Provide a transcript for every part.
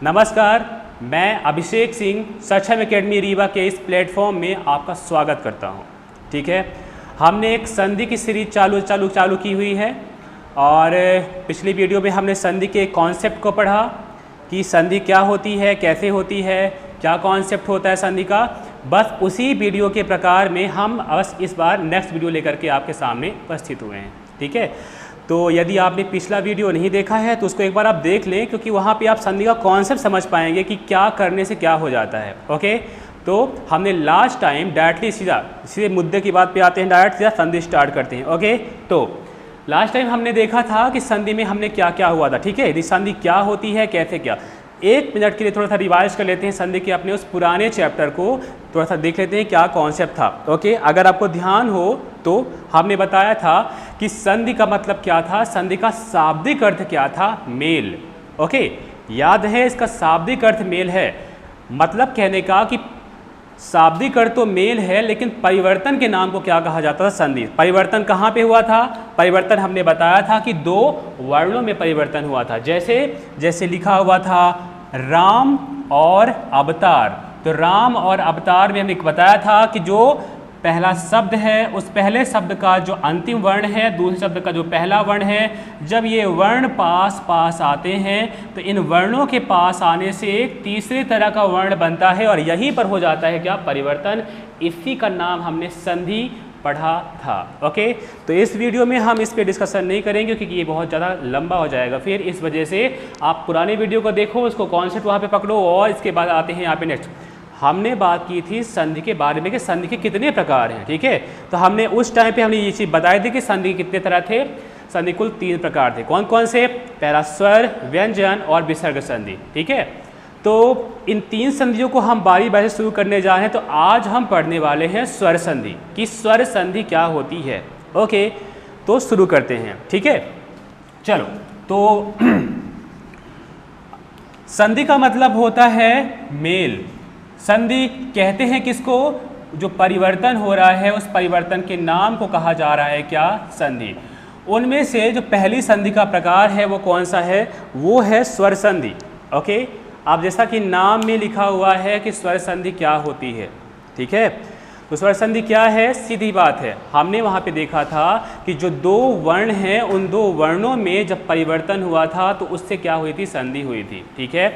नमस्कार, मैं अभिषेक सिंह सक्षम एकेडमी रीवा के इस प्लेटफॉर्म में आपका स्वागत करता हूं। ठीक है, हमने एक संधि की सीरीज चालू की हुई है और पिछली वीडियो में हमने संधि के कॉन्सेप्ट को पढ़ा कि संधि क्या होती है, कैसे होती है, क्या कॉन्सेप्ट होता है संधि का। बस उसी वीडियो के प्रकार में हम बस इस बार नेक्स्ट वीडियो लेकर के आपके सामने उपस्थित हुए हैं। ठीक है, तो यदि आपने पिछला वीडियो नहीं देखा है तो उसको एक बार आप देख लें, क्योंकि वहाँ पे आप संधि का कॉन्सेप्ट समझ पाएंगे कि क्या करने से क्या हो जाता है। ओके, तो हमने लास्ट टाइम डायरेक्टली सीधे मुद्दे की बात पे आते हैं, डायरेक्ट सीधा संधि स्टार्ट करते हैं। ओके, तो लास्ट टाइम हमने देखा था कि संधि में हमने क्या क्या हुआ था। ठीक है, यदि संधि क्या होती है, कैसे क्या, एक मिनट के लिए थोड़ा सा रिवाइज कर लेते हैं संधि के अपने उस पुराने चैप्टर को, थोड़ा सा देख लेते हैं क्या कॉन्सेप्ट था। ओके, अगर आपको ध्यान हो तो हमने बताया था कि संधि का मतलब क्या था, संधि का शाब्दिक अर्थ क्या था, मेल। ओके, याद है, इसका शाब्दिक अर्थ मेल है। मतलब कहने का कि शाब्दिक अर्थ तो मेल है, लेकिन परिवर्तन के नाम को क्या कहा जाता था, संधि। परिवर्तन कहाँ पे हुआ था? परिवर्तन हमने बताया था कि दो वर्णों में परिवर्तन हुआ था। जैसे लिखा हुआ था राम और अवतार, तो राम और अवतार में हमने बताया था कि जो पहला शब्द है, उस पहले शब्द का जो अंतिम वर्ण है, दूसरे शब्द का जो पहला वर्ण है, जब ये वर्ण पास आते हैं तो इन वर्णों के पास आने से एक तीसरे तरह का वर्ण बनता है और यहीं पर हो जाता है क्या, परिवर्तन। इसी का नाम हमने संधि पढ़ा था। ओके, तो इस वीडियो में हम इस पे डिस्कशन नहीं करेंगे क्योंकि ये बहुत ज़्यादा लंबा हो जाएगा। फिर इस वजह से आप पुराने वीडियो को देखो, उसको कॉन्सेप्ट वहाँ पे पकड़ो और इसके बाद आते हैं यहाँ पे नेक्स्ट। हमने बात की थी संधि के बारे में कि संधि के कितने प्रकार हैं। ठीक है, तो हमने उस टाइम पे हमने ये चीज़ बताई थी कि संधि के कितने तरह थे। संधि कुल 3 प्रकार थे। कौन कौन से? पहला स्वर, व्यंजन और विसर्ग संधि। ठीक है, तो इन 3 संधियों को हम बारी बारी से शुरू करने जा रहे हैं। तो आज हम पढ़ने वाले हैं स्वर संधि कि स्वर संधि क्या होती है। ओके, तो शुरू करते हैं। ठीक है, चलो, तो संधि का मतलब होता है मेल। संधि कहते हैं किसको? जो परिवर्तन हो रहा है उस परिवर्तन के नाम को कहा जा रहा है क्या, संधि। उनमें से जो पहली संधि का प्रकार है वो कौन सा है? वो है स्वर संधि। ओके, अब जैसा कि नाम में लिखा हुआ है कि स्वर संधि क्या होती है। ठीक है, तो स्वर संधि क्या है? सीधी बात है, हमने वहाँ पे देखा था कि जो 2 वर्ण हैं उन 2 वर्णों में जब परिवर्तन हुआ था तो उससे क्या हुई थी, संधि हुई थी। ठीक है,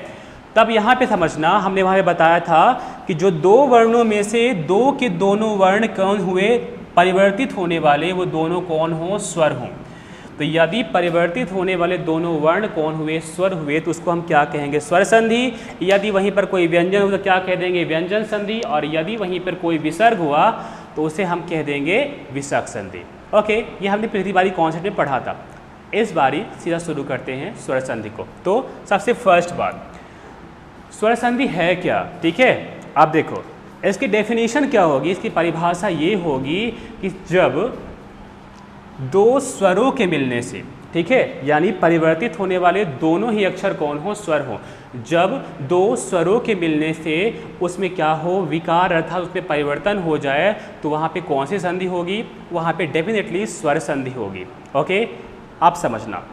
तब यहाँ पे समझना, हमने वहाँ पे बताया था कि जो 2 वर्णों में से 2 के दोनों वर्ण कौन हुए, परिवर्तित होने वाले, वो दोनों कौन हो, स्वर हों। तो यदि परिवर्तित होने वाले दोनों वर्ण कौन हुए, स्वर हुए, तो उसको हम क्या कहेंगे, स्वर संधि। यदि वहीं पर कोई व्यंजन हुआ तो क्या कह देंगे, व्यंजन संधि। और यदि वहीं पर कोई विसर्ग हुआ तो उसे हम कह देंगे विसर्ग संधि। ओके, ये हमने पिछली बारी कॉन्सेप्ट में पढ़ा था। इस बारी सीधा शुरू करते हैं स्वर संधि को। तो सबसे फर्स्ट बात, स्वर संधि है क्या? ठीक है, अब देखो इसकी डेफिनेशन क्या होगी, इसकी परिभाषा ये होगी कि जब 2 स्वरों के मिलने से, ठीक है, यानी परिवर्तित होने वाले दोनों ही अक्षर कौन हो, स्वर हो। जब 2 स्वरों के मिलने से उसमें क्या हो, विकार अर्थात उसमें परिवर्तन हो जाए, तो वहाँ पे कौन सी संधि होगी, वहाँ पे डेफिनेटली स्वर संधि होगी। ओके, आप समझना,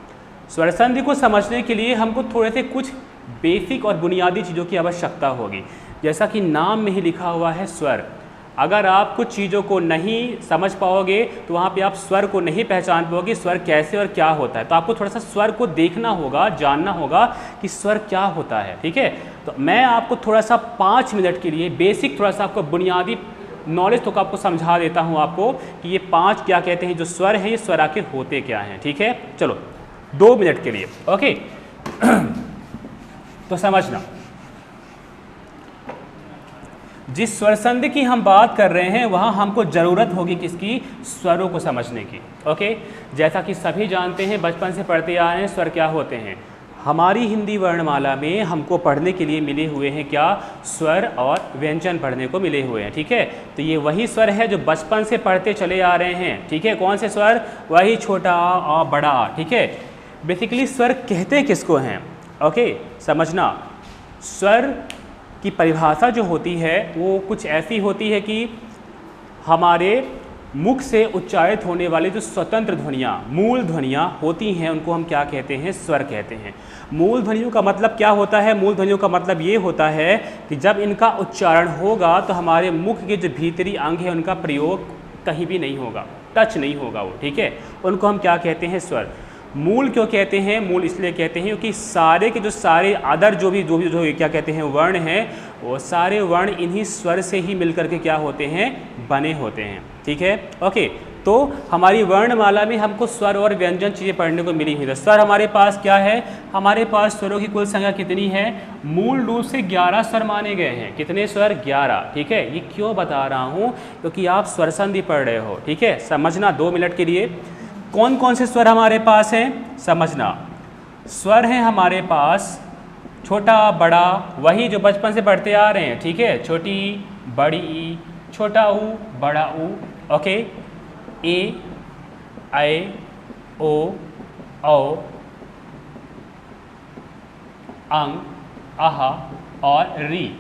स्वर संधि को समझने के लिए हमको थोड़े से कुछ बेसिक और बुनियादी चीज़ों की आवश्यकता होगी। जैसा कि नाम में ही लिखा हुआ है स्वर, अगर आप कुछ चीज़ों को नहीं समझ पाओगे तो वहाँ पे आप स्वर को नहीं पहचान पाओगे, स्वर कैसे और क्या होता है। तो आपको थोड़ा सा स्वर को देखना होगा, जानना होगा कि स्वर क्या होता है। ठीक है, तो मैं आपको थोड़ा सा 5 मिनट के लिए बेसिक थोड़ा सा आपको बुनियादी नॉलेज तो आपको समझा देता हूँ आपको कि ये 5 क्या कहते हैं, जो स्वर हैं ये स्वर आखिर होते क्या हैं। ठीक है, चलो 2 मिनट के लिए। ओके तो समझना, जिस स्वर संधि की हम बात कर रहे हैं वहाँ हमको ज़रूरत होगी किसकी, स्वरों को समझने की। ओके, जैसा कि सभी जानते हैं, बचपन से पढ़ते आ रहे हैं, स्वर क्या होते हैं। हमारी हिंदी वर्णमाला में हमको पढ़ने के लिए मिले हुए हैं क्या, स्वर और व्यंजन पढ़ने को मिले हुए हैं। ठीक है, तो ये वही स्वर है जो बचपन से पढ़ते चले आ रहे हैं। ठीक है, कौन से स्वर, वही छोटा आ और बड़ा आ। ठीक है, बेसिकली स्वर कहते किसको हैं। ओके, समझना, स्वर की परिभाषा जो होती है वो कुछ ऐसी होती है कि हमारे मुख से उच्चारित होने वाली जो स्वतंत्र ध्वनियाँ, मूल ध्वनियाँ होती हैं, उनको हम क्या कहते हैं? स्वर कहते हैं। मूल ध्वनियों का मतलब क्या होता है? मूल ध्वनियों का मतलब ये होता है कि जब इनका उच्चारण होगा तो हमारे मुख के जो भीतरी अंग है उनका प्रयोग कहीं भी नहीं होगा, टच नहीं होगा वो, ठीक है। उनको हम क्या कहते हैं? स्वर। मूल क्यों कहते हैं? मूल इसलिए कहते हैं क्योंकि सारे के जो सारे अदर जो भी क्या कहते हैं वर्ण हैं, वो सारे वर्ण इन्हीं स्वर से ही मिलकर के क्या होते हैं? बने होते हैं, ठीक है। ओके, तो हमारी वर्णमाला में हमको स्वर और व्यंजन चीज़ें पढ़ने को मिली हुई है। स्वर हमारे पास क्या है? हमारे पास स्वरों की कुल संख्या कितनी है? मूल रूप से 11 स्वर माने गए हैं। कितने स्वर? 11, ठीक है। ये क्यों बता रहा हूँ? क्योंकि आप स्वर संधि पढ़ रहे हो, ठीक है। समझना 2 मिनट के लिए। कौन कौन से स्वर हमारे पास हैं? समझना। स्वर हैं हमारे पास छोटा बड़ा, वही जो बचपन से पढ़ते आ रहे हैं, ठीक है। छोटी ई, बड़ी ई, छोटा ऊ, बड़ा ऊ, ओके। ए, ऐ, ओ, औ, अंग, आहा और री।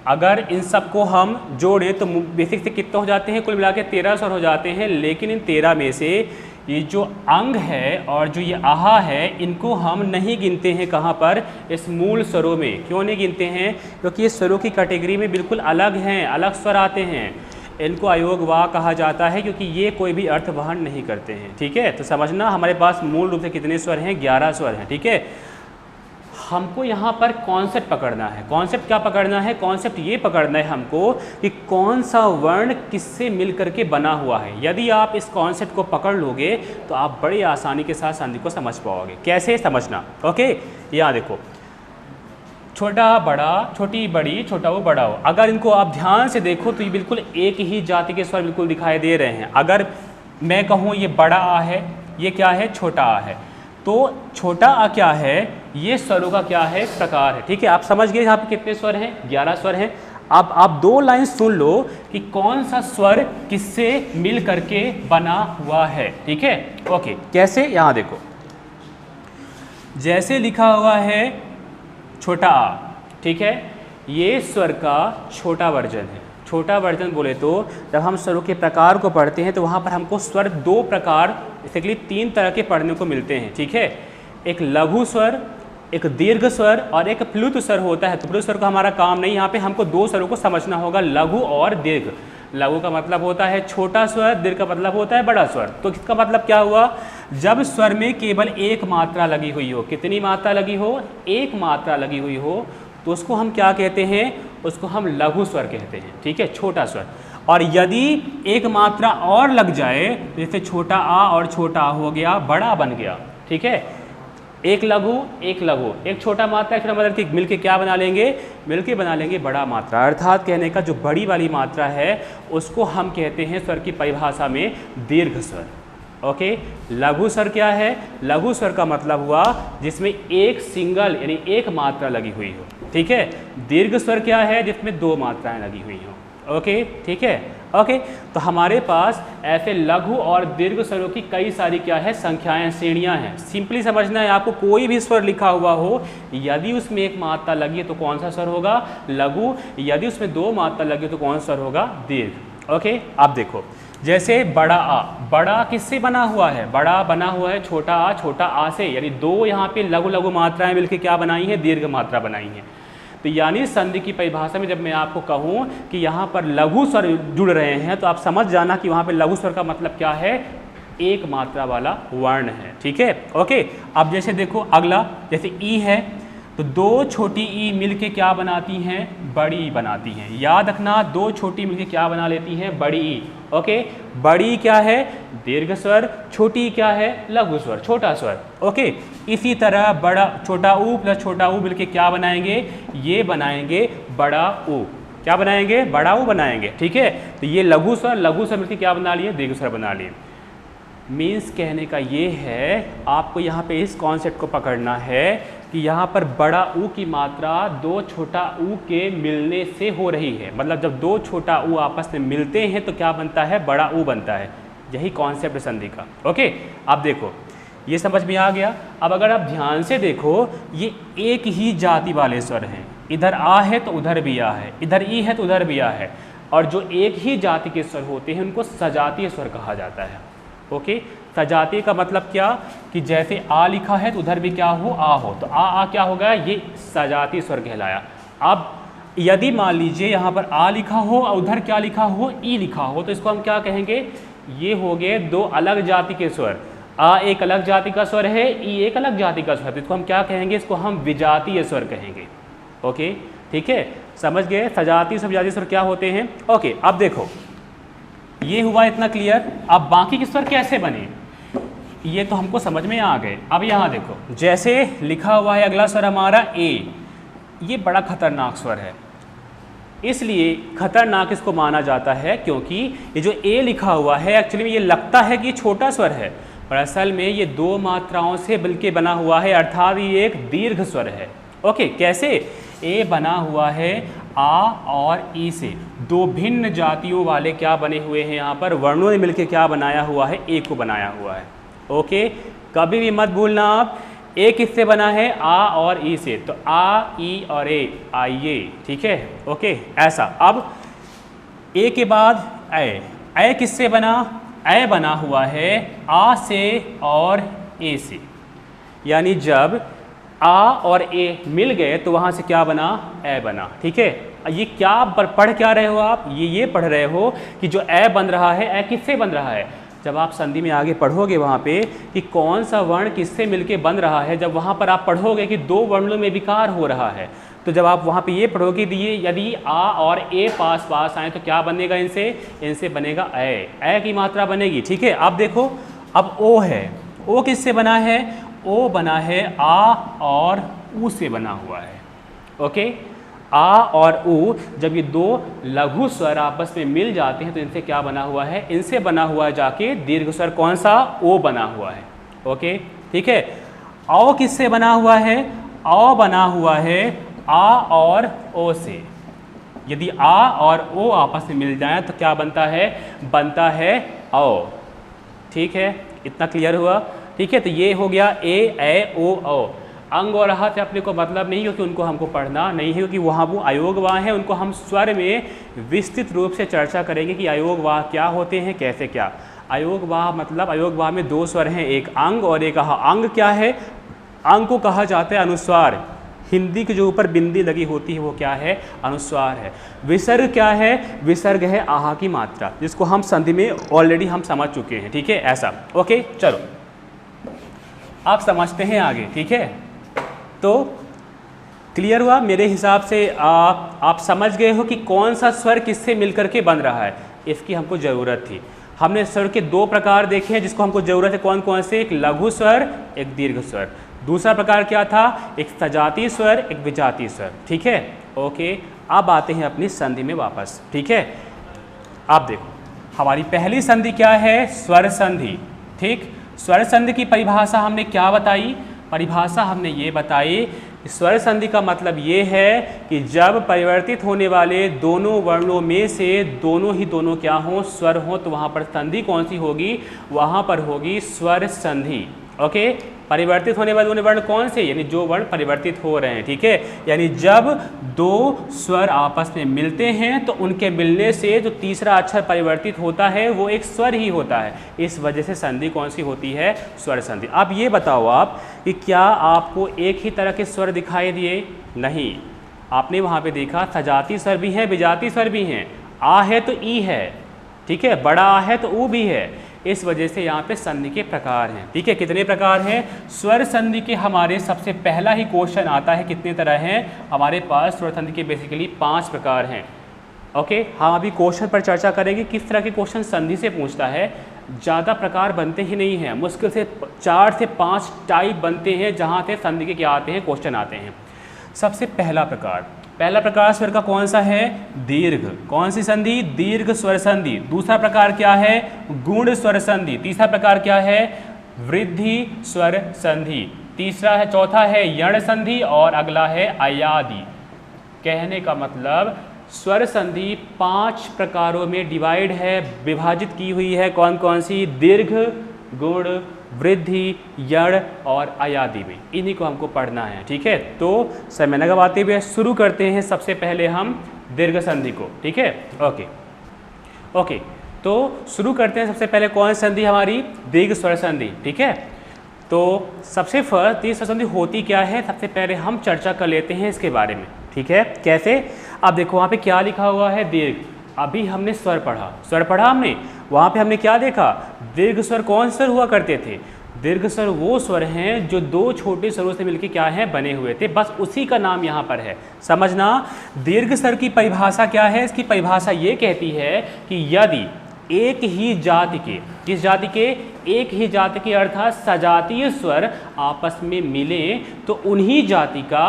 अगर इन सबको हम जोड़ें तो बेसिक से कितने हो जाते हैं? कुल मिला के 13 स्वर हो जाते हैं। लेकिन इन 13 में से ये जो अंग है और जो ये आहा है, इनको हम नहीं गिनते हैं। कहाँ पर? इस मूल स्वरों में। क्यों नहीं गिनते हैं? क्योंकि ये स्वरों की कैटेगरी में बिल्कुल अलग हैं, अलग स्वर आते हैं। इनको अयोग वा कहा जाता है क्योंकि ये कोई भी अर्थ वहन नहीं करते हैं, ठीक है। तो समझना हमारे पास मूल रूप से कितने स्वर हैं? 11 स्वर हैं, ठीक है। हमको यहाँ पर कॉन्सेप्ट पकड़ना है। कॉन्सेप्ट क्या पकड़ना है? कॉन्सेप्ट ये पकड़ना है हमको कि कौन सा वर्ण किससे मिल करके बना हुआ है। यदि आप इस कॉन्सेप्ट को पकड़ लोगे तो आप बड़ी आसानी के साथ संधि को समझ पाओगे। कैसे समझना? ओके, यहाँ देखो, छोटा बड़ा, छोटी बड़ी, छोटा वो, बड़ा हो। अगर इनको आप ध्यान से देखो तो ये बिल्कुल एक ही जाति के स्वर बिल्कुल दिखाई दे रहे हैं। अगर मैं कहूँ ये बड़ा आ है, ये क्या है? छोटा आ है। तो छोटा आ क्या है? ये स्वरों का क्या है? प्रकार है, ठीक है। आप समझ गए यहाँ पे कितने स्वर हैं? 11 स्वर हैं। अब आप 2 लाइन सुन लो कि कौन सा स्वर किससे मिल करके बना हुआ है, ठीक है। ओके, कैसे? यहाँ देखो, जैसे लिखा हुआ है छोटा आ, ठीक है। ये स्वर का छोटा वर्जन है। छोटा वर्जन बोले तो जब हम स्वरों के प्रकार को पढ़ते हैं तो वहाँ पर हमको स्वर 2 प्रकार, बेसिकली 3 तरह के पढ़ने को मिलते हैं, ठीक है। एक लघु स्वर, एक दीर्घ स्वर और एक प्लुत स्वर होता है। तो प्लुत स्वर का हमारा काम नहीं, यहाँ पे हमको 2 स्वरों को समझना होगा, लघु और दीर्घ। लघु का मतलब होता है छोटा स्वर, दीर्घ का मतलब होता है बड़ा स्वर। तो इसका मतलब क्या हुआ? जब स्वर में केवल एक मात्रा लगी हुई हो। कितनी मात्रा लगी हो? एक मात्रा लगी हुई हो, तो उसको हम क्या कहते हैं? उसको हम लघु स्वर कहते हैं, ठीक है, छोटा स्वर। और यदि एक मात्रा और लग जाए, जैसे छोटा आ और छोटा आ हो गया, बड़ा बन गया, ठीक है। एक लघु, एक छोटा मात्रा, एक छोटा मात्रा मिलके क्या बना लेंगे? मिलके बना लेंगे बड़ा मात्रा। अर्थात कहने का जो बड़ी वाली मात्रा है उसको हम कहते हैं स्वर की परिभाषा में दीर्घ स्वर। ओके, लघु स्वर क्या है? लघु स्वर का मतलब हुआ जिसमें एक सिंगल यानी एक मात्रा लगी हुई हो, ठीक है। दीर्घ स्वर क्या है? जिसमें 2 मात्राएं लगी हुई हो। ओके, ठीक है। ओके, तो हमारे पास ऐसे लघु और दीर्घ स्वरों की कई सारी क्या है? संख्याएं, श्रेणियां हैं। सिंपली समझना है आपको, कोई भी स्वर लिखा हुआ हो, यदि उसमें एक मात्रा लगी है तो कौन सा स्वर होगा? लघु। यदि उसमें 2 मात्रा लगी है तो कौन सा स्वर होगा? दीर्घ। ओके, आप देखो, जैसे बड़ा आ, बड़ा किससे बना हुआ है? बड़ा बना हुआ है छोटा आ से, यानी 2 यहाँ पे लघु लघु मात्राएं मिलकर क्या बनाई है? दीर्घ मात्रा बनाई है। तो यानी संधि की परिभाषा में जब मैं आपको कहूँ कि यहाँ पर लघु स्वर जुड़ रहे हैं तो आप समझ जाना कि वहाँ पे लघु स्वर का मतलब क्या है? एक मात्रा वाला वर्ण है, ठीक है। ओके, अब जैसे देखो अगला, जैसे ई है, तो 2 छोटी ई मिलके क्या बनाती हैं? बड़ी ई बनाती हैं। याद रखना, 2 छोटी मिलके क्या बना लेती हैं? बड़ी ई। ओके, बड़ी क्या है? दीर्घ स्वर, छोटी क्या है? लघु स्वर, छोटा स्वर। ओके, इसी तरह बड़ा, छोटा ऊ प्लस छोटा ऊ मिलके क्या बनाएंगे? ये बनाएंगे बड़ा ऊ। क्या बनाएंगे? बड़ा ऊ बनाएंगे, ठीक है। तो ये लघु स्वर मिलके क्या बना लिए? दीर्घ स्वर बना लिए। मीन्स कहने का ये है, आपको यहाँ पे इस कॉन्सेप्ट को पकड़ना है कि यहाँ पर बड़ा ऊ की मात्रा 2 छोटा ऊ के मिलने से हो रही है। मतलब जब 2 छोटा ऊ आपस में मिलते हैं तो क्या बनता है? बड़ा ऊ बनता है। यही कॉन्सेप्ट है संधि का। ओके, आप देखो, ये समझ में आ गया। अब अगर आप ध्यान से देखो, ये एक ही जाति वाले स्वर हैं। इधर आ है तो उधर भी आ है, इधर ई है तो उधर भी आ है। और जो एक ही जाति के स्वर होते हैं उनको सजातीय स्वर कहा जाता है। ओके, सजातीय का मतलब क्या कि जैसे आ लिखा है तो उधर भी क्या हो, आ हो, तो आ क्या हो गया, ये सजातीय स्वर कहलाया। अब यदि मान लीजिए यहाँ पर आ लिखा हो और उधर क्या लिखा हो, ई लिखा हो, तो इसको हम क्या कहेंगे, ये हो गए दो अलग जाति के स्वर। आ एक अलग जाति का स्वर है, ई एक अलग जाति का स्वर है, तो इसको हम क्या कहेंगे, इसको हम विजातीय स्वर कहेंगे। ओके, ठीक है, समझ गए सजातीय स्वर विजातीय स्वर क्या होते हैं। ओके, अब देखो ये हुआ इतना क्लियर। अब बाकी के स्वर कैसे बने ये तो हमको समझ में आ गए। अब यहाँ देखो जैसे लिखा हुआ है अगला स्वर हमारा ए, ये बड़ा खतरनाक स्वर है, इसलिए खतरनाक इसको माना जाता है क्योंकि ये जो ए लिखा हुआ है एक्चुअली में ये लगता है कि ये छोटा स्वर है, पर असल में ये दो मात्राओं से मिलकर बना हुआ है, अर्थात ये एक दीर्घ स्वर है। ओके, कैसे, ए बना हुआ है आ और ई से, दो भिन्न जातियों वाले क्या बने हुए हैं, यहाँ पर वर्णों ने मिलकर क्या बनाया हुआ है, ए को बनाया हुआ है। ओके, कभी भी मत भूलना आप, ए किससे बना है, आ और ई से, तो आ, ई और ए, आइए, ठीक है। ओके, ऐसा। अब ए के बाद ए किससे बना, ए बना हुआ है आ से और ए से, यानी जब आ और ए मिल गए तो वहाँ से क्या बना, ए बना, ठीक है। ये क्या पढ़ क्या रहे हो आप, ये पढ़ रहे हो कि जो ए बन रहा है, ए किससे बन रहा है, जब आप संधि में आगे पढ़ोगे वहाँ पे कि कौन सा वर्ण किससे मिलके बन रहा है, जब वहाँ पर आप पढ़ोगे कि दो वर्णों में विकार हो रहा है, तो जब आप वहाँ पे ये पढ़ोगे कि यदि आ और ए पास पास आए तो क्या बनेगा, इनसे बनेगा ए की मात्रा बनेगी, ठीक है। अब देखो, अब ओ है, ओ किससे बना है, ओ बना है आ और ऊ से बना हुआ है। ओके, आ और ऊ जब ये दो लघु स्वर आपस में मिल जाते हैं तो इनसे क्या बना हुआ है, इनसे बना हुआ है जाके दीर्घ स्वर कौन सा, ओ बना हुआ है। ओके, ठीक है। औ किससे बना हुआ है, औ बना हुआ है आ और ओ से, यदि आ और ओ आपस में मिल जाए तो क्या बनता है औ, ठीक है। इतना क्लियर हुआ, ठीक है। तो ये हो गया ए ओ औ। अंग और आह से अपने को मतलब नहीं, क्योंकि उनको हमको पढ़ना नहीं है, क्योंकि वहाँ वो अयोगवाह हैं, उनको हम स्वर में विस्तृत रूप से चर्चा करेंगे कि अयोगवाह क्या होते हैं, कैसे क्या। अयोगवाह मतलब अयोगवाह में दो स्वर हैं, एक अंग और एक आह। अंग क्या है, अंग को कहा जाता है अनुस्वार, हिंदी के जो ऊपर बिंदी लगी होती है वो क्या है, अनुस्वार है। विसर्ग क्या है, विसर्ग है आहा की मात्रा, जिसको हम संधि में ऑलरेडी हम समझ चुके हैं, ठीक है, ऐसा। ओके, चलो आप समझते हैं आगे, ठीक है। तो क्लियर हुआ मेरे हिसाब से, आप समझ गए हो कि कौन सा स्वर किससे मिलकर के बन रहा है, इसकी हमको ज़रूरत थी। हमने स्वर के दो प्रकार देखे हैं जिसको हमको ज़रूरत है, कौन कौन से, एक लघु स्वर, एक दीर्घ स्वर। दूसरा प्रकार क्या था, एक सजातीय स्वर, एक विजातीय स्वर, ठीक है। ओके, अब आते हैं अपनी संधि में वापस, ठीक है। आप देखो हमारी पहली संधि क्या है, स्वर संधि, ठीक। स्वर संधि की परिभाषा हमने क्या बताई, परिभाषा हमने ये बताई, स्वर संधि का मतलब ये है कि जब परिवर्तित होने वाले दोनों वर्णों में से दोनों क्या हों, स्वर हों, तो वहाँ पर संधि कौन सी होगी, वहाँ पर होगी स्वर संधि। ओके, परिवर्तित होने वाले दोनों वर्ण कौन से, यानी जो वर्ण परिवर्तित हो रहे हैं, ठीक है। यानी जब दो स्वर आपस में मिलते हैं तो उनके मिलने से जो तीसरा अक्षर परिवर्तित होता है वो एक स्वर ही होता है, इस वजह से संधि कौन सी होती है, स्वर संधि। अब ये बताओ आप कि क्या आपको एक ही तरह के स्वर दिखाई दिए, नहीं, आपने वहाँ पे देखा सजातीय स्वर भी हैं, विजातीय स्वर भी हैं। आ है तो ई है, ठीक है, बड़ा आ है तो ऊ भी है, इस वजह से यहाँ पे संधि के प्रकार हैं, ठीक है। कितने प्रकार हैं, स्वर संधि के हमारे सबसे पहला ही क्वेश्चन आता है, कितने तरह हैं हमारे पास, स्वर संधि के बेसिकली 5 प्रकार हैं। ओके, हम अभी क्वेश्चन पर चर्चा करेंगे किस तरह के क्वेश्चन संधि से पूछता है। ज़्यादा प्रकार बनते ही नहीं हैं, मुश्किल से 4 से 5 टाइप बनते हैं जहाँ से संधि के क्या आते हैं, क्वेश्चन आते हैं। सबसे पहला प्रकार स्वर का कौन सा है, दीर्घ। कौन सी संधि, दीर्घ स्वर संधि। दूसरा प्रकार क्या है, गुण स्वर संधि। तीसरा प्रकार क्या है, वृद्धि स्वर संधि। चौथा है यण संधि और अगला है अयादि। कहने का मतलब स्वर संधि 5 प्रकारों में डिवाइड है, विभाजित की हुई है। कौन कौन सी, दीर्घ, गुण, वृद्धि, यण और अयादि में, इन्हीं को हमको पढ़ना है, ठीक है। तो समय न गवाते हुए शुरू करते हैं सबसे पहले हम दीर्घ संधि को, ठीक है। ओके। ओके, तो शुरू करते हैं। सबसे पहले कौन सी संधि हमारी? दीर्घ स्वर संधि। ठीक है, तो सबसे फर्स्ट दीर्घ स्वर संधि होती क्या है, सबसे पहले हम चर्चा कर लेते हैं इसके बारे में। ठीक है, कैसे? अब देखो वहाँ पे क्या लिखा हुआ है, दीर्घ। अभी हमने स्वर पढ़ा हमने, वहाँ पे हमने क्या देखा? दीर्घ स्वर कौन स्वर हुआ करते थे? दीर्घ स्वर वो स्वर हैं जो दो छोटे स्वरों से मिलकर क्या है, बने हुए थे, बस उसी का नाम यहाँ पर है। समझना, दीर्घ स्वर की परिभाषा क्या है? इसकी परिभाषा ये कहती है कि यदि एक ही जाति के, किस जाति के? एक ही जाति के अर्थात सजातीय स्वर आपस में मिले तो उन्हीं जाति का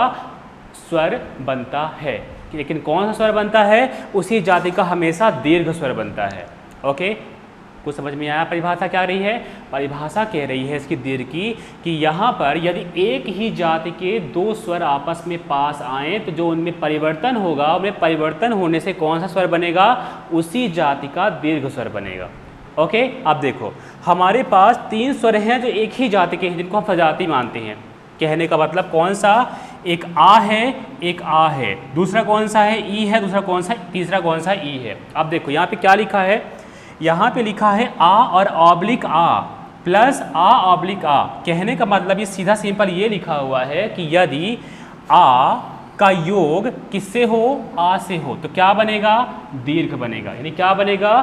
स्वर बनता है। लेकिन कौन सा स्वर बनता है? उसी जाति का हमेशा दीर्घ स्वर बनता है। ओके, कुछ समझ में आया? परिभाषा क्या रही है? परिभाषा कह रही है इसकी दीर्घ की कि यहाँ पर यदि एक ही जाति के दो स्वर आपस में पास आए तो जो उनमें परिवर्तन होगा, उनमें परिवर्तन होने से कौन सा स्वर बनेगा? उसी जाति का दीर्घ स्वर बनेगा। ओके, अब देखो हमारे पास तीन स्वर हैं जो एक ही जाति के हैं, जिनको हम सजाती मानते हैं। कहने का मतलब कौन सा? एक आ है, एक आ है, दूसरा कौन सा है? ई है, दूसरा कौन सा? तीसरा कौन सा? ई है। अब देखो यहाँ पे क्या लिखा है, यहाँ पे लिखा है आ और ऑब्लिक आ प्लस आ ऑब्लिक आ। कहने का मतलब ये सीधा सिंपल ये लिखा हुआ है कि यदि आ का योग किससे हो? आ से हो, तो क्या बनेगा? दीर्घ बनेगा। यानी क्या बनेगा?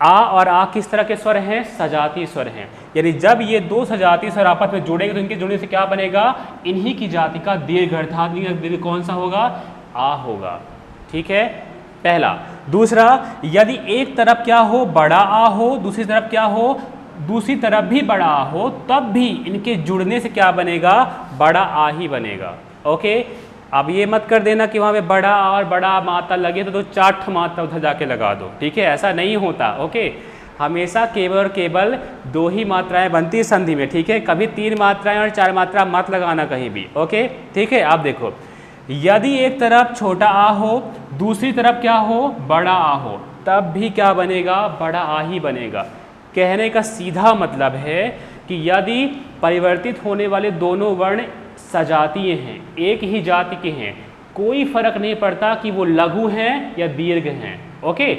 आ और आ किस तरह के स्वर हैं? सजाती स्वर हैं। यानी जब ये दो सजाती स्वर आपस में जुड़ेंगे तो इनके जुड़ने से क्या बनेगा? इन्हीं की जाति का दीर्घ, अर्थात दीर्घ कौन सा होगा? आ होगा। ठीक है, पहला। दूसरा, यदि एक तरफ क्या हो? बड़ा आ हो, दूसरी तरफ क्या हो? दूसरी तरफ भी बड़ा आ हो, तब भी इनके जुड़ने से क्या बनेगा? बड़ा आ ही बनेगा। ओके, अब ये मत कर देना कि वहाँ पे बड़ा आ और बड़ा मात्रा लगे तो चार मात्रा उधर जाके लगा दो। ठीक है, ऐसा नहीं होता। ओके, हमेशा केवल और केवल दो ही मात्राएं बनती है संधि में। ठीक है, कभी तीन मात्राएं और चार मात्रा मत लगाना कहीं भी। ओके, ठीक है। अब देखो, यदि एक तरफ छोटा आ हो, दूसरी तरफ क्या हो? बड़ा आ हो, तब भी क्या बनेगा? बड़ा आ ही बनेगा। कहने का सीधा मतलब है कि यदि परिवर्तित होने वाले दोनों वर्ण सजातीय हैं, एक ही जाति के हैं, कोई फर्क नहीं पड़ता कि वो लघु हैं या दीर्घ हैं। ओके,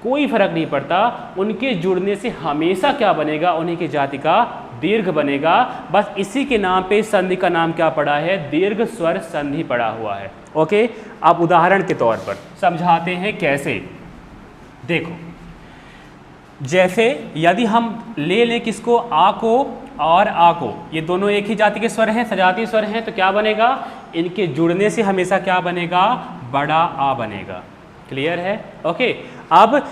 कोई फर्क नहीं पड़ता, उनके जुड़ने से हमेशा क्या बनेगा? उन्हीं की जाति का दीर्घ बनेगा। बस इसी के नाम पे संधि का नाम क्या पड़ा है? दीर्घ स्वर संधि पड़ा हुआ है। ओके, अब उदाहरण के तौर पर समझाते हैं कैसे। देखो, जैसे यदि हम ले लें किसको? आ को और आ को, ये दोनों एक ही जाति के स्वर हैं, सजातीय स्वर हैं, तो क्या बनेगा? इनके जुड़ने से हमेशा क्या बनेगा? बड़ा आ बनेगा। क्लियर है? ओके, अब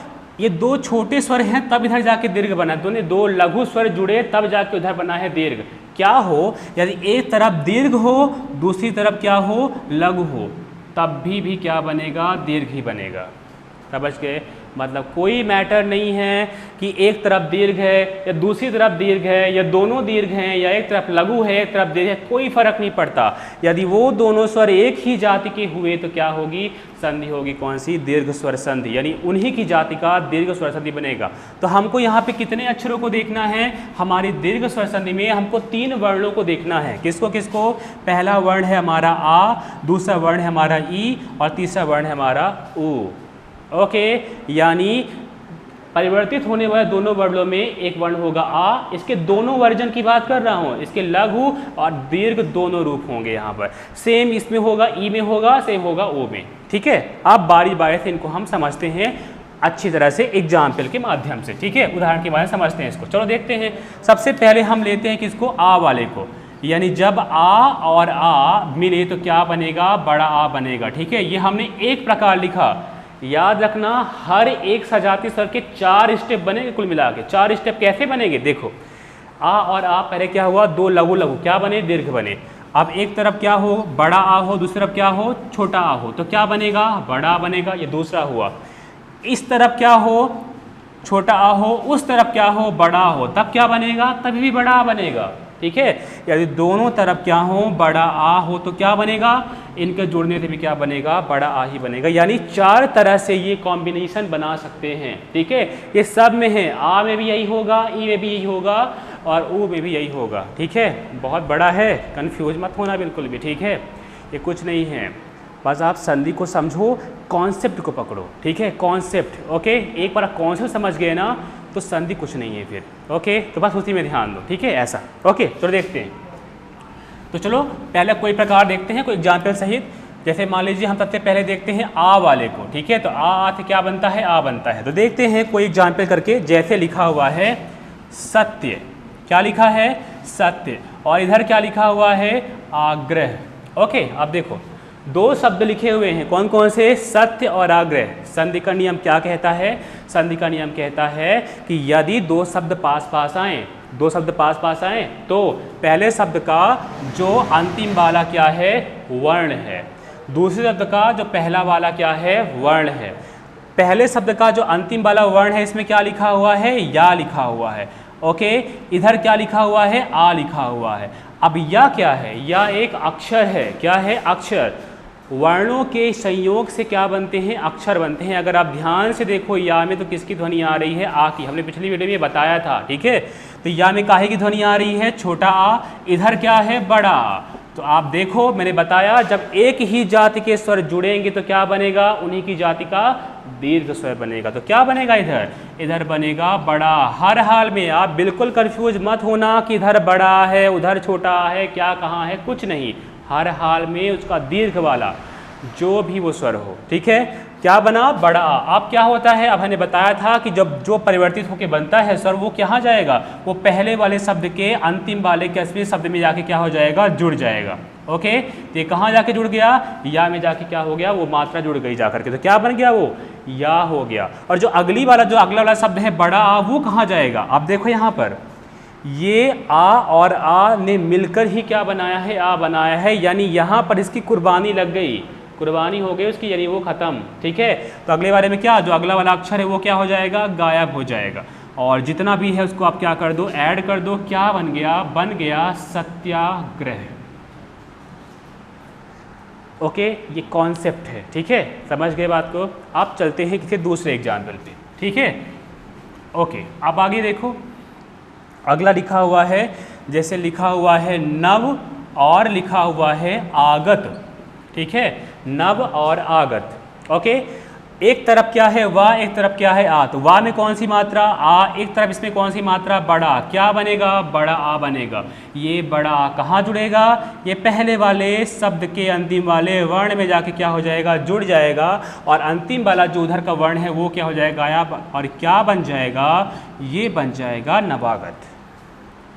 ये दो छोटे स्वर हैं तब इधर जाके दीर्घ बना, दोनों दो लघु स्वर जुड़े तब जाके उधर बना है दीर्घ। क्या हो? यदि एक तरफ दीर्घ हो, दूसरी तरफ क्या हो? लघु हो, तब भी क्या बनेगा? दीर्घ ही बनेगा। समझ गए? मतलब कोई मैटर नहीं है कि एक तरफ दीर्घ है या दूसरी तरफ दीर्घ है या दोनों दीर्घ हैं या एक तरफ लघु है एक तरफ दीर्घ है, कोई फर्क नहीं पड़ता। यदि वो दोनों स्वर एक ही जाति के हुए तो क्या होगी? संधि होगी। कौन सी? दीर्घ स्वर संधि, यानी उन्हीं की जाति का दीर्घ स्वर संधि बनेगा। तो हमको यहाँ पे कितने अक्षरों को देखना है? हमारी दीर्घ स्वर संधि में हमको तीन वर्णों को देखना है। किसको किसको? पहला वर्ण है हमारा आ, दूसरा वर्ण है हमारा ई और तीसरा वर्ण है हमारा ऊ। ओके, यानी परिवर्तित होने वाले दोनों वर्णों में एक वर्ण होगा आ। इसके दोनों वर्जन की बात कर रहा हूँ, इसके लघु और दीर्घ दोनों रूप होंगे यहाँ पर। सेम इसमें होगा, ई में होगा, सेम होगा ओ में। ठीक है, अब बारी बारी से इनको हम समझते हैं अच्छी तरह से एग्जाम्पल के माध्यम से। ठीक है, उदाहरण के माध्यम से समझते हैं इसको। चलो देखते हैं। सबसे पहले हम लेते हैं किसको? आ वाले को। यानी जब आ और आ मिले तो क्या बनेगा? बड़ा आ बनेगा। ठीक है, ये हमने एक प्रकार लिखा। याद रखना, हर एक सजाती स्वर के 4 स्टेप बनेंगे कुल मिला के। 4 स्टेप कैसे बनेंगे? देखो, आ और आ पहले क्या हुआ? दो लघु लघु क्या बने? दीर्घ बने। अब एक तरफ क्या हो? बड़ा आ हो, दूसरी तरफ क्या हो? छोटा आ हो, तो क्या बनेगा? बड़ा आ बनेगा। ये दूसरा हुआ। इस तरफ क्या हो? छोटा आ हो, उस तरफ क्या हो? बड़ा हो, तब क्या बनेगा? तभी भी बड़ा आ बनेगा। ठीक है, यदि दोनों तरफ क्या हो? बड़ा आ हो, तो क्या बनेगा? इनके जुड़ने से भी क्या बनेगा? बड़ा आ ही बनेगा। यानी 4 तरह से ये कॉम्बिनेशन बना सकते हैं। ठीक है, ये सब में है। आ में भी यही होगा, ई में भी यही होगा और ऊ में भी यही होगा। ठीक है, बहुत बड़ा है, कंफ्यूज मत होना बिल्कुल भी। ठीक है, ये कुछ नहीं है, बस आप संधि को समझो, कॉन्सेप्ट को पकड़ो, ठीक है, कॉन्सेप्ट। ओके, एक बार कॉन्सेप्ट समझ गए ना तो संधि कुछ नहीं है फिर। ओके, तो बस उसी में ध्यान दो, ठीक है, ऐसा। ओके, चलो देखते हैं। तो चलो पहले कोई प्रकार देखते हैं, कोई एग्जाम्पल सहित। जैसे मान लीजिए हम सबसे पहले देखते हैं आ वाले को, ठीक है, तो आ से क्या बनता है, आ बनता है। तो देखते हैं कोई एग्जाम्पल करके। जैसे लिखा हुआ है सत्य, क्या लिखा है, सत्य, और इधर क्या लिखा हुआ है, आग्रह। ओके, अब देखो दो शब्द लिखे हुए हैं, कौन कौन से, सत्य और आग्रह। संधि का नियम क्या कहता है, संधि का नियम कहता है कि यदि दो शब्द पास पास आए, दो शब्द पास पास आए, तो पहले शब्द का जो अंतिम वाला क्या है, वर्ण है, दूसरे शब्द का जो पहला वाला क्या है, वर्ण है। पहले शब्द का जो अंतिम वाला वर्ण है, इसमें क्या लिखा हुआ है, या लिखा हुआ है। ओके, इधर क्या लिखा हुआ है, आ लिखा हुआ है। अब या क्या है, या एक अक्षर है, क्या है, अक्षर। वर्णों के संयोग से क्या बनते हैं, अक्षर बनते हैं। अगर आप ध्यान से देखो या में तो किसकी ध्वनि आ रही है, आ की, हमने पिछली वीडियो में बताया था, ठीक है। तो या में काहे की ध्वनि आ रही है, छोटा आ, इधर क्या है, बड़ा आ। तो आप देखो मैंने बताया जब एक ही जाति के स्वर जुड़ेंगे तो क्या बनेगा, उन्हीं की जाति का दीर्घ स्वर बनेगा। तो क्या बनेगा, इधर, इधर बनेगा बड़ा। हर हाल में आप बिल्कुल कंफ्यूज मत होना कि इधर बड़ा है उधर छोटा है, क्या कहाँ है, कुछ नहीं। हर हाल में उसका दीर्घ वाला जो भी वो स्वर हो, ठीक है, क्या बना, बड़ा। अब क्या होता है, अब हमने बताया था कि जब जो परिवर्तित होकर बनता है स्वर, वो कहाँ जाएगा, वो पहले वाले शब्द के अंतिम वाले के असली शब्द में जाके क्या हो जाएगा, जुड़ जाएगा। ओके, तो ये कहाँ जाके जुड़ गया, या में जाके क्या हो गया, वो मात्रा जुड़ गई जाकर के, तो क्या बन गया, वो या हो गया। और जो अगली वाला, जो अगला वाला शब्द है बड़ा आ, वो कहाँ जाएगा। अब देखो यहाँ पर ये आ और आ ने मिलकर ही क्या बनाया है, आ बनाया है, यानी यहाँ पर इसकी कुर्बानी लग गई, कुर्बानी हो गई उसकी, यानी वो खत्म, ठीक है। तो अगले बारे में क्या, जो अगला वाला अक्षर है वो क्या हो जाएगा, गायब हो जाएगा। और जितना भी है उसको आप क्या कर दो, ऐड कर दो, क्या बन गया, बन गया सत्याग्रह। ओके, ये कॉन्सेप्ट है, ठीक है, समझ गए बात को। आप चलते हैं किसी दूसरे एग्जाम्पल पे, ठीक है। ओके, अब आगे देखो, अगला लिखा हुआ है, जैसे लिखा हुआ है नव और लिखा हुआ है आगत, ठीक है, नव और आगत। ओके, एक तरफ क्या है वा, एक तरफ क्या है आ। तो वा में कौन सी मात्रा, आ, एक तरफ इसमें कौन सी मात्रा, बड़ा, क्या बनेगा, बड़ा आ बनेगा। ये बड़ा आ कहाँ जुड़ेगा, ये पहले वाले शब्द के अंतिम वाले वर्ण में जाके क्या हो जाएगा, जुड़ जाएगा। और अंतिम वाला जो उधर का वर्ण है वो क्या हो जाएगा, गायब, और क्या बन जाएगा, ये बन जाएगा नवागत,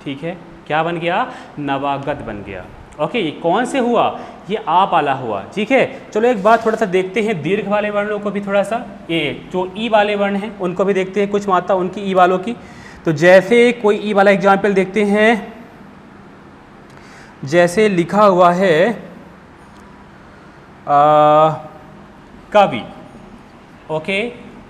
ठीक है। क्या बन गया, नवागत बन गया। ओके, ये कौन से हुआ, ये आ वाला हुआ, ठीक है। चलो एक बात थोड़ा सा देखते हैं दीर्घ वाले वर्णों को भी, थोड़ा सा ये जो ई वाले वर्ण हैं उनको भी देखते हैं, कुछ मात्रा उनकी ई वालों की। तो जैसे कोई ई वाला एग्जाम्पल देखते हैं, जैसे लिखा हुआ है कवि, ओके,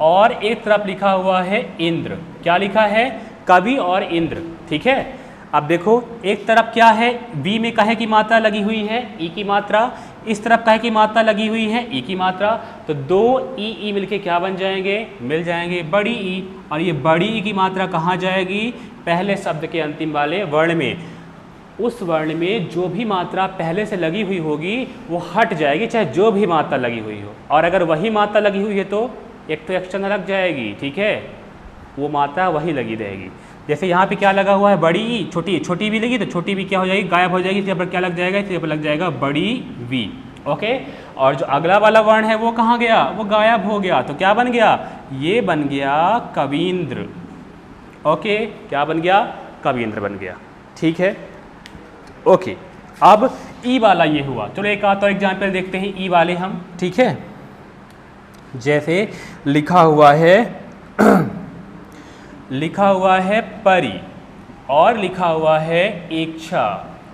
और एक तरफ लिखा हुआ है इंद्र, क्या लिखा है, कवि और इंद्र, ठीक है। अब देखो एक तरफ क्या है, बी में कहे की मात्रा लगी हुई है, ई की मात्रा, इस तरफ कहे की मात्रा लगी हुई है, ई की मात्रा। तो दो ई मिलके क्या बन जाएंगे, मिल जाएंगे बड़ी ई। और ये बड़ी ई की मात्रा कहाँ जाएगी, पहले शब्द के अंतिम वाले वर्ण में। उस वर्ण में जो भी मात्रा पहले से लगी हुई होगी वो हट जाएगी, चाहे जो भी मात्रा लगी हुई हो। और अगर वही मात्रा लगी हुई है तो एक तो एक्स्ट्रा लग जाएगी, ठीक है, वो मात्रा वही लगी रहेगी। जैसे यहाँ पे क्या लगा हुआ है, बड़ी ई, छोटी, छोटी भी लगी तो छोटी भी क्या हो जाएगी, गायब हो जाएगी। इसके ऊपर क्या लग जाएगा, इसके ऊपर लग जाएगा बड़ी वी। ओके, और जो अगला वाला वर्ण है वो कहाँ गया, वो गायब हो गया। तो क्या बन गया, ये बन गया कवींद्र। ओके, क्या बन गया, कवींद्र बन गया, ठीक है। ओके, अब ई वाला ये हुआ। चलो एक आध और एग्जाम्पल देखते हैं ई वाले हम, ठीक है। जैसे लिखा हुआ है लिखा हुआ है परी और लिखा हुआ है इच्छा,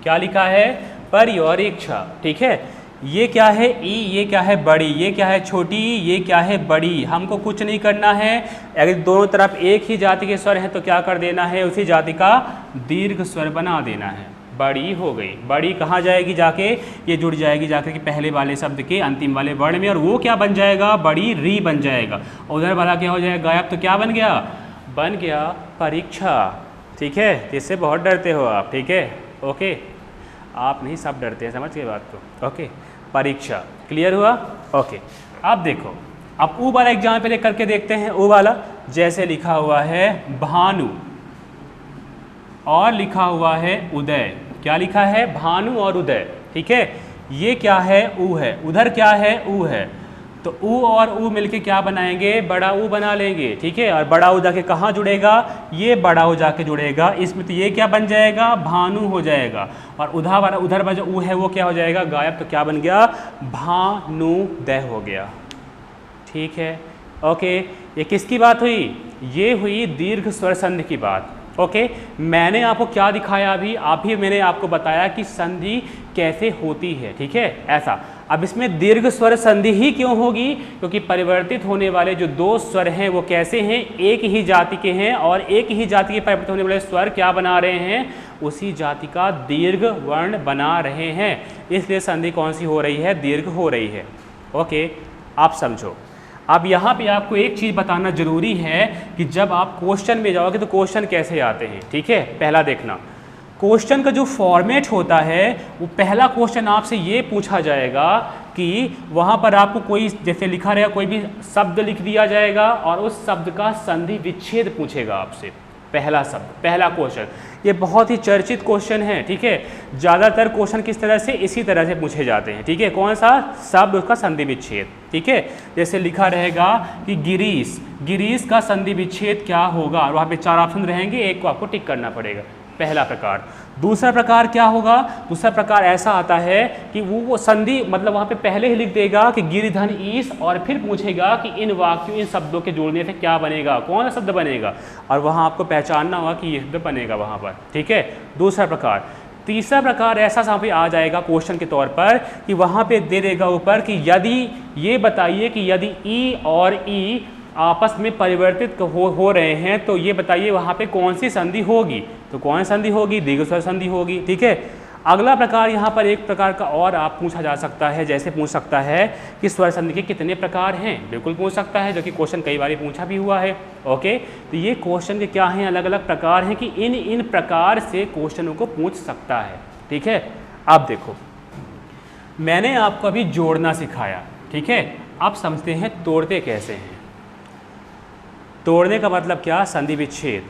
क्या लिखा है, परी और इच्छा, ठीक है। ये क्या है ई, ये क्या है बड़ी, ये क्या है छोटी, ये क्या है बड़ी। हमको कुछ नहीं करना है, अगर दोनों तरफ एक ही जाति के स्वर हैं तो क्या कर देना है, उसी जाति का दीर्घ स्वर बना देना है। बड़ी हो गई, बड़ी कहाँ जाएगी, जाके ये जुड़ जाएगी जाकर के पहले वाले शब्द के अंतिम वाले वर्ण में, और वो क्या बन जाएगा, बड़ी री बन जाएगा। उधर वाला क्या हो जाएगा, गायब। तो क्या बन गया, बन गया परीक्षा, ठीक है। इससे बहुत डरते हो आप, ठीक है। ओके, आप नहीं सब डरते हैं, समझ गए बात को। ओके, परीक्षा। क्लियर हुआ? ओके। अब देखो, अब ऊ वाला एग्जाम्पल करके देखते हैं। ऊ वाला जैसे लिखा हुआ है भानु और लिखा हुआ है उदय। क्या लिखा है? भानु और उदय। ठीक है, ये क्या है? ऊ है। उधर क्या है? ऊ है। तो ऊ और ऊ मिलके क्या बनाएंगे? बड़ा ऊ बना लेंगे। ठीक है, और बड़ा ऊ जाके कहाँ जुड़ेगा? ये बड़ा ऊ जाके जुड़ेगा इसमें, तो ये क्या बन जाएगा? भानु हो जाएगा। और उधर वाला जो ऊ है वो क्या हो जाएगा? गायब। तो क्या बन गया? भानुदय हो गया। ठीक है, ओके। ये किसकी बात हुई? ये हुई दीर्घ स्वर संधि की बात। ओके, मैंने आपको क्या दिखाया अभी मैंने आपको बताया कि संधि कैसे होती है। ठीक है, ऐसा। अब इसमें दीर्घ स्वर संधि ही क्यों होगी? क्योंकि परिवर्तित होने वाले जो दो स्वर हैं वो कैसे हैं? एक ही जाति के हैं, और एक ही जाति के परिवर्तित होने वाले स्वर क्या बना रहे हैं? उसी जाति का दीर्घ वर्ण बना रहे हैं। इसलिए संधि कौन सी हो रही है? दीर्घ हो रही है। ओके, आप समझो। अब यहाँ पे आपको एक चीज़ बताना जरूरी है कि जब आप क्वेश्चन में जाओगे तो क्वेश्चन कैसे आते हैं। ठीक है, पहला देखना, क्वेश्चन का जो फॉर्मेट होता है वो पहला क्वेश्चन आपसे ये पूछा जाएगा कि वहाँ पर आपको कोई जैसे लिखा रहेगा, कोई भी शब्द लिख दिया जाएगा और उस शब्द का संधि विच्छेद पूछेगा आपसे। पहला शब्द, पहला क्वेश्चन, ये बहुत ही चर्चित क्वेश्चन है। ठीक है, ज़्यादातर क्वेश्चन किस तरह से? इसी तरह से पूछे जाते हैं। ठीक है, कौन सा शब्द, उसका संधि विच्छेद। ठीक है, जैसे लिखा रहेगा कि गिरीश, गिरीश का संधि विच्छेद क्या होगा, और वहाँ पे 4 ऑप्शन रहेंगे, एक को आपको टिक करना पड़ेगा। पहला प्रकार। दूसरा प्रकार क्या होगा? दूसरा प्रकार ऐसा आता है कि वो संधि मतलब वहाँ पे पहले ही लिख देगा कि गिरिधन ईश, और फिर पूछेगा कि इन वाक्यों, इन शब्दों के जोड़ने से क्या बनेगा, कौन सा शब्द बनेगा, और वहाँ आपको पहचानना होगा कि ये शब्द बनेगा वहाँ पर। ठीक है, दूसरा प्रकार। तीसरा प्रकार ऐसा यहाँ पे आ जाएगा क्वेश्चन के तौर पर कि वहाँ पे दे देगा ऊपर कि यदि, ये बताइए कि यदि ई और ई आपस में परिवर्तित हो रहे हैं तो ये बताइए वहाँ पे कौन सी संधि होगी। तो कौन सी संधि होगी? दीर्घ स्वर संधि होगी। ठीक है, अगला प्रकार यहाँ पर एक प्रकार का और आप पूछा जा सकता है, जैसे पूछ सकता है कि स्वर संधि के कितने प्रकार हैं। बिल्कुल पूछ सकता है, जो कि क्वेश्चन कई बार पूछा भी हुआ है। ओके, तो ये क्वेश्चन के क्या हैं? अलग अलग प्रकार हैं कि इन प्रकार से क्वेश्चनों को पूछ सकता है। ठीक है, अब देखो, मैंने आपको अभी जोड़ना सिखाया। ठीक है, अब समझते हैं तोड़ते कैसे हैं। तोड़ने का मतलब क्या? संधि विच्छेद।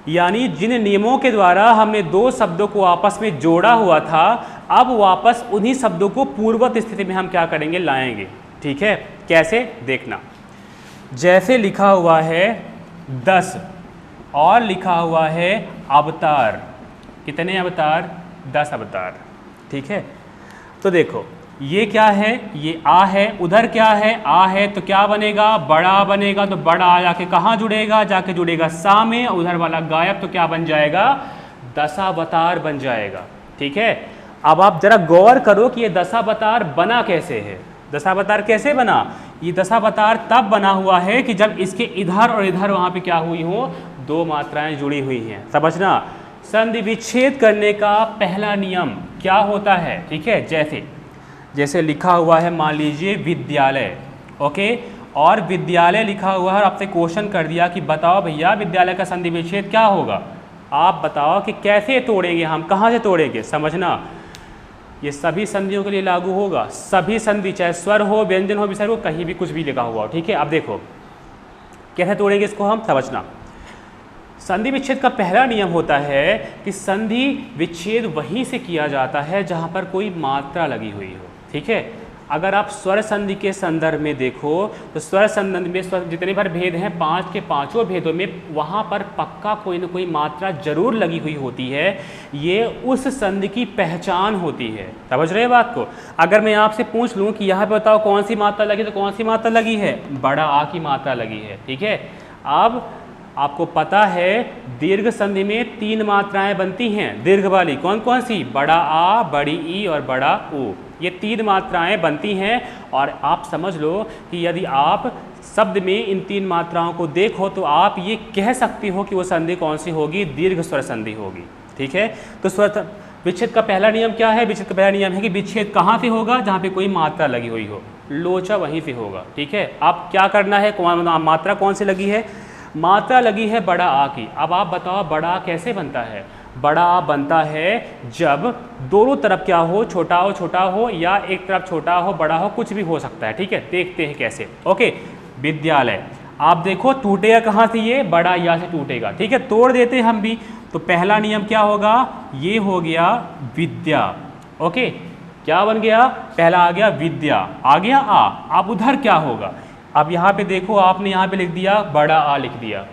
यानी जिन नियमों के द्वारा हमने दो शब्दों को आपस में जोड़ा हुआ था, अब वापस उन्हीं शब्दों को पूर्ववत स्थिति में हम क्या करेंगे? लाएंगे। ठीक है, कैसे? देखना, जैसे लिखा हुआ है 10 और लिखा हुआ है अवतार। कितने अवतार? 10 अवतार। ठीक है, तो देखो ये क्या है? ये आ है। उधर क्या है? आ है, तो क्या बनेगा? बड़ा बनेगा। तो बड़ा आ जाके कहाँ जुड़ेगा? जाके जुड़ेगा सा में। उधर वाला गायब, तो क्या बन जाएगा? दशावतार बन जाएगा। ठीक है, अब आप जरा गौर करो कि ये दशावतार बना कैसे है। दशावतार कैसे बना? ये दशावतार तब बना हुआ है कि जब इसके इधर और इधर वहाँ पे क्या हुई हो? दो मात्राएं जुड़ी हुई हैं। समझना, संधि विच्छेद करने का पहला नियम क्या होता है? ठीक है, जैसे लिखा हुआ है, मान लीजिए विद्यालय। ओके, और विद्यालय लिखा हुआ है और आपसे क्वेश्चन कर दिया कि बताओ भैया विद्यालय का संधि विच्छेद क्या होगा। आप बताओ कि कैसे तोड़ेंगे, हम कहाँ से तोड़ेंगे। समझना, ये सभी संधियों के लिए लागू होगा। सभी संधि, चाहे स्वर हो, व्यंजन हो, विसर्ग हो, कहीं भी कुछ भी लिखा हुआ हो। ठीक है, अब देखो कैसे तोड़ेंगे इसको हम। समझना, संधि विच्छेद का पहला नियम होता है कि संधि विच्छेद वहीं से किया जाता है जहाँ पर कोई मात्रा लगी हुई हो। ठीक है, अगर आप स्वर संधि के संदर्भ में देखो तो स्वर संधि में स्वर जितने भर भेद हैं, 5 के पांचों भेदों में वहाँ पर पक्का कोई ना कोई मात्रा जरूर लगी हुई होती है। ये उस संधि की पहचान होती है। समझ रहे बात को? अगर मैं आपसे पूछ लूँ कि यहाँ पे बताओ कौन सी मात्रा लगी, तो कौन सी मात्रा लगी है? बड़ा आ की मात्रा लगी है। ठीक है, अब आपको पता है दीर्घ संधि में 3 मात्राएं बनती हैं दीर्घ वाली। कौन कौन सी? बड़ा आ, बड़ी ई और बड़ा ऊ। ये 3 मात्राएं बनती हैं। और आप समझ लो कि यदि आप शब्द में इन 3 मात्राओं को देखो तो आप ये कह सकती हो कि वो संधि कौन सी होगी? दीर्घ स्वर संधि होगी। ठीक है, तो स्वर विच्छेद का पहला नियम क्या है? विच्छेद का पहला नियम है कि विच्छेद कहाँ से होगा? जहाँ पे कोई मात्रा लगी हुई हो। लोचा वहीं से होगा। ठीक है, अब क्या करना है? मात्रा कौन सी लगी है? मात्रा लगी है बड़ा आ की। अब आप बताओ बड़ा आ कैसे बनता है? बड़ा आ बनता है जब दोनों तरफ क्या हो, छोटा हो या एक तरफ छोटा हो बड़ा हो, कुछ भी हो सकता है। ठीक है, देखते हैं कैसे। ओके, विद्यालय। आप देखो टूटेगा कहाँ से, ये बड़ा या से टूटेगा। ठीक है, तोड़ देते हैं हम भी। तो पहला नियम क्या होगा, ये हो गया विद्या। ओके, क्या बन गया, पहला आ गया विद्या, आ गया आ। अब उधर क्या होगा, अब यहाँ पे देखो, आपने यहाँ पे लिख दिया बड़ा आ लिख दिया।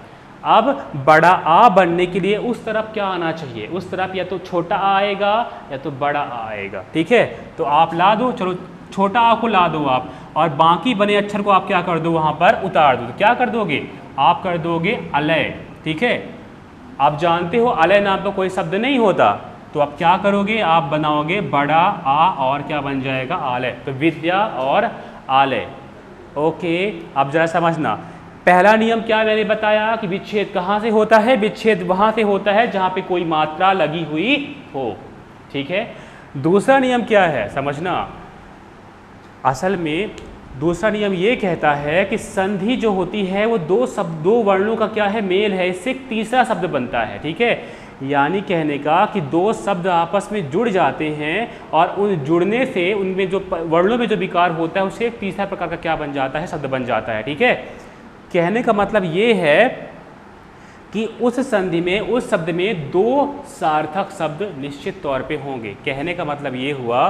अब बड़ा आ बनने के लिए उस तरफ क्या आना चाहिए, उस तरफ या तो छोटा आ आएगा या तो बड़ा आ आएगा। ठीक है, तो आप ला दो, चलो छोटा आ को ला दो आप, और बाकी बने अक्षर को आप क्या कर दो, वहाँ पर उतार दो। तो क्या कर दोगे, आप कर दोगे अलय। ठीक है, आप जानते हो अलय नाम का कोई शब्द नहीं होता, तो आप क्या करोगे, आप बनाओगे बड़ा आ और क्या बन जाएगा, आलय। तो विद्या और आलय। ओके, अब जरा समझना, पहला नियम क्या मैंने बताया कि विच्छेद कहाँ से होता है, विच्छेद वहाँ से होता है जहाँ पे कोई मात्रा लगी हुई हो। ठीक है, दूसरा नियम क्या है समझना, असल में दूसरा नियम ये कहता है कि संधि जो होती है वो दो वर्णों का क्या है, मेल है, इससे एक तीसरा शब्द बनता है। ठीक है, यानी कहने का कि दो शब्द आपस में जुड़ जाते हैं और उन जुड़ने से उनमें जो वर्णों में जो विकार होता है उससे एक तीसरा प्रकार का क्या बन जाता है, शब्द बन जाता है। ठीक है, कहने का मतलब ये है कि उस संधि में, उस शब्द में दो सार्थक शब्द निश्चित तौर पे होंगे। कहने का मतलब ये हुआ,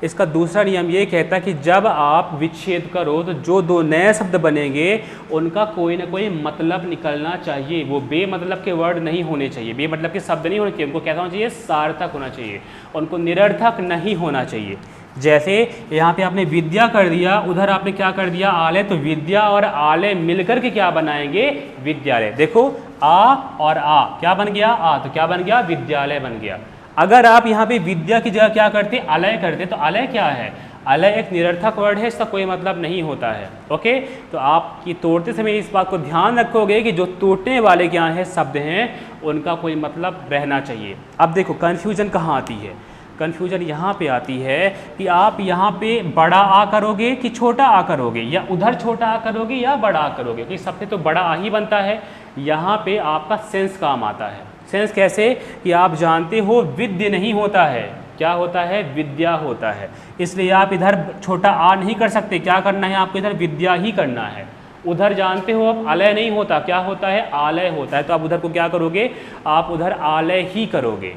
इसका दूसरा नियम ये कहता है कि जब आप विच्छेद करो तो जो दो नए शब्द बनेंगे उनका कोई ना कोई मतलब निकलना चाहिए, वो बेमतलब के वर्ड नहीं होने चाहिए, बेमतलब के शब्द नहीं होने चाहिए, उनको कैसा होना चाहिए, सार्थक होना चाहिए, उनको निरर्थक नहीं होना चाहिए। जैसे यहाँ पे आपने विद्या कर दिया, उधर आपने क्या कर दिया, आलय, तो विद्या और आलय मिलकर के क्या बनाएंगे, विद्यालय। देखो आ और आ क्या बन गया, आ, तो क्या बन गया, विद्यालय बन गया। अगर आप यहाँ पे विद्या की जगह क्या करते, अलय करते, तो अलय क्या है, अलय एक निरर्थक वर्ड है, इसका कोई मतलब नहीं होता है। ओके, तो आप ये तोड़ते समय इस बात को ध्यान रखोगे कि जो टूटने वाले क्या है शब्द हैं उनका कोई मतलब रहना चाहिए। अब देखो कन्फ्यूजन कहाँ आती है, कन्फ्यूजन यहाँ पे आती है कि आप यहाँ पे बड़ा आ करोगे कि छोटा आ करोगे, या उधर छोटा आ करोगे या बड़ा आ करोगे, क्योंकि सबसे तो बड़ा आ ही बनता है। यहाँ पे आपका सेंस काम आता है। सेंस कैसे, कि आप जानते हो विद्य नहीं होता है, क्या होता है, विद्या होता है, इसलिए आप इधर छोटा आ नहीं कर सकते, क्या करना है आपको, इधर विद्या ही करना है। उधर जानते हो आप अलय नहीं होता, क्या होता है, आलय होता है, तो आप उधर को क्या करोगे, आप उधर आलय ही करोगे।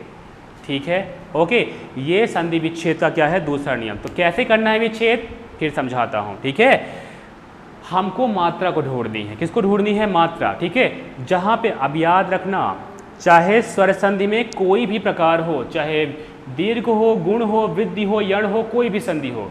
ठीक है, ओके, ये संधि विच्छेद का क्या है, दूसरा नियम। तो कैसे करना है विच्छेद, फिर समझाता हूँ। ठीक है, हमको मात्रा को ढूंढनी है, किसको ढूंढनी है, मात्रा। ठीक है, जहाँ पे, अब याद रखना, चाहे स्वर संधि में कोई भी प्रकार हो, चाहे दीर्घ हो, गुण हो, वृद्धि हो, यण हो, कोई भी संधि हो,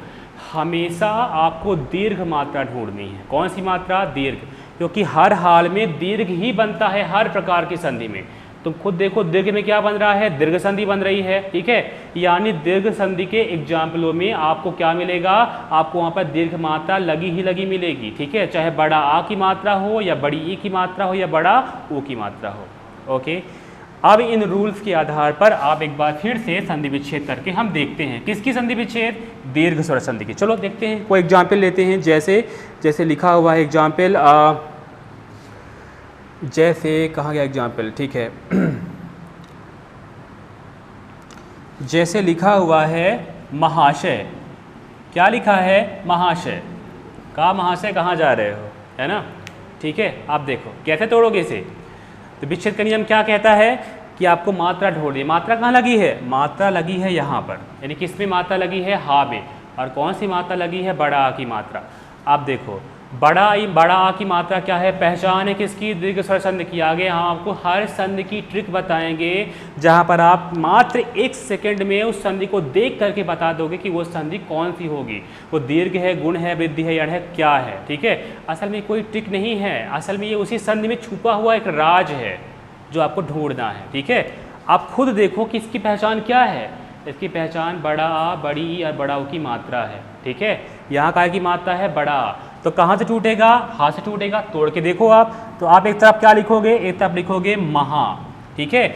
हमेशा आपको दीर्घ मात्रा ढूंढनी है। कौन सी मात्रा, दीर्घ, क्योंकि हर हाल में दीर्घ ही बनता है हर प्रकार की संधि में। तुम खुद देखो दीर्घ में क्या बन रहा है, दीर्घ संधि बन रही है। ठीक है, यानी दीर्घ संधि के एग्जाम्पलों में आपको क्या मिलेगा, आपको वहाँ पर दीर्घ मात्रा लगी ही लगी मिलेगी। ठीक है, चाहे बड़ा आ की मात्रा हो या बड़ी ई की मात्रा हो या बड़ा ऊ की मात्रा हो। ओके, अब इन रूल्स के आधार पर आप एक बार फिर से संधि विच्छेद करके हम देखते हैं, किसकी संधि विच्छेद, दीर्घ स्वर संधि की। चलो देखते हैं, कोई एग्जाम्पल लेते हैं। जैसे लिखा हुआ है एग्जाम्पल, जैसे कहाँ गया एग्जाम्पल, ठीक है, जैसे लिखा हुआ है महाशय, क्या लिखा है, महाशय, कहाँ महाशय, कहाँ जा रहे हो, है ना। ठीक है, आप देखो कैसे तोड़ोगे इसे। तो विच्छेद का नियम क्या कहता है कि आपको मात्रा ढूंढनी है। मात्रा कहाँ लगी है, मात्रा लगी है यहाँ पर, यानी किस में मात्रा लगी है, हा में, और कौन सी मात्रा लगी है, बड़ा आ की मात्रा। आप देखो बड़ा आ की मात्रा क्या है, पहचान है किसकी, दीर्घ स्वर संधि की। आगे हम आपको हर संधि की ट्रिक बताएंगे जहाँ पर आप मात्र 1 सेकंड में उस संधि को देख करके बता दोगे कि वो संधि कौन सी होगी, वो दीर्घ है, गुण है, वृद्धि है, यण है, क्या है। ठीक है, असल में कोई ट्रिक नहीं है, असल में ये उसी संधि में छुपा हुआ एक राज है जो आपको ढूंढना है। ठीक है, आप खुद देखो कि इसकी पहचान क्या है, इसकी पहचान बड़ा आ, बड़ी ई और बड़ा ऊ की मात्रा है। ठीक है, यहाँ काय की मात्रा है, बड़ा आ, तो कहाँ से टूटेगा, हा से टूटेगा। तोड़ के देखो आप, तो आप एक तरफ क्या लिखोगे, एक तरफ लिखोगे महा। ठीक है,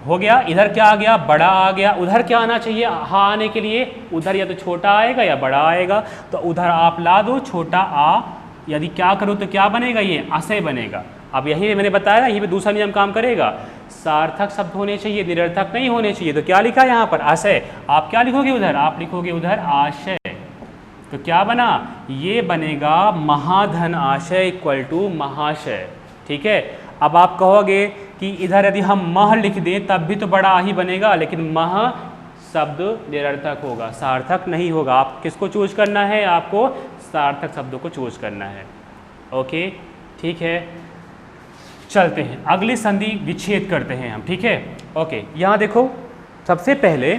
हो गया, इधर क्या आ गया, बड़ा आ गया। उधर क्या आना चाहिए, हा आने के लिए उधर या तो छोटा आएगा या बड़ा आएगा, तो उधर आप ला दो छोटा आ, यदि क्या करो तो क्या बनेगा, ये असय बनेगा। अब यही मैंने बताया, यही पे दूसरा नियम काम करेगा सार्थक शब्द होने चाहिए, निरर्थक नहीं होने चाहिए। तो क्या लिखा है यहाँ पर? आशय। आप क्या लिखोगे उधर? आप लिखोगे उधर आशय। तो क्या बना? ये बनेगा महाधन आशय इक्वल टू महाशय। ठीक है। अब आप कहोगे कि इधर यदि हम मह लिख दें तब भी तो बड़ा आ ही बनेगा, लेकिन मह शब्द निरर्थक होगा, सार्थक नहीं होगा। आप किसको चूज करना है? आपको सार्थक शब्दों को चूज करना है। ओके, ठीक है, चलते हैं अगली संधि विच्छेद करते हैं हम। ठीक है, ओके, यहाँ देखो, सबसे पहले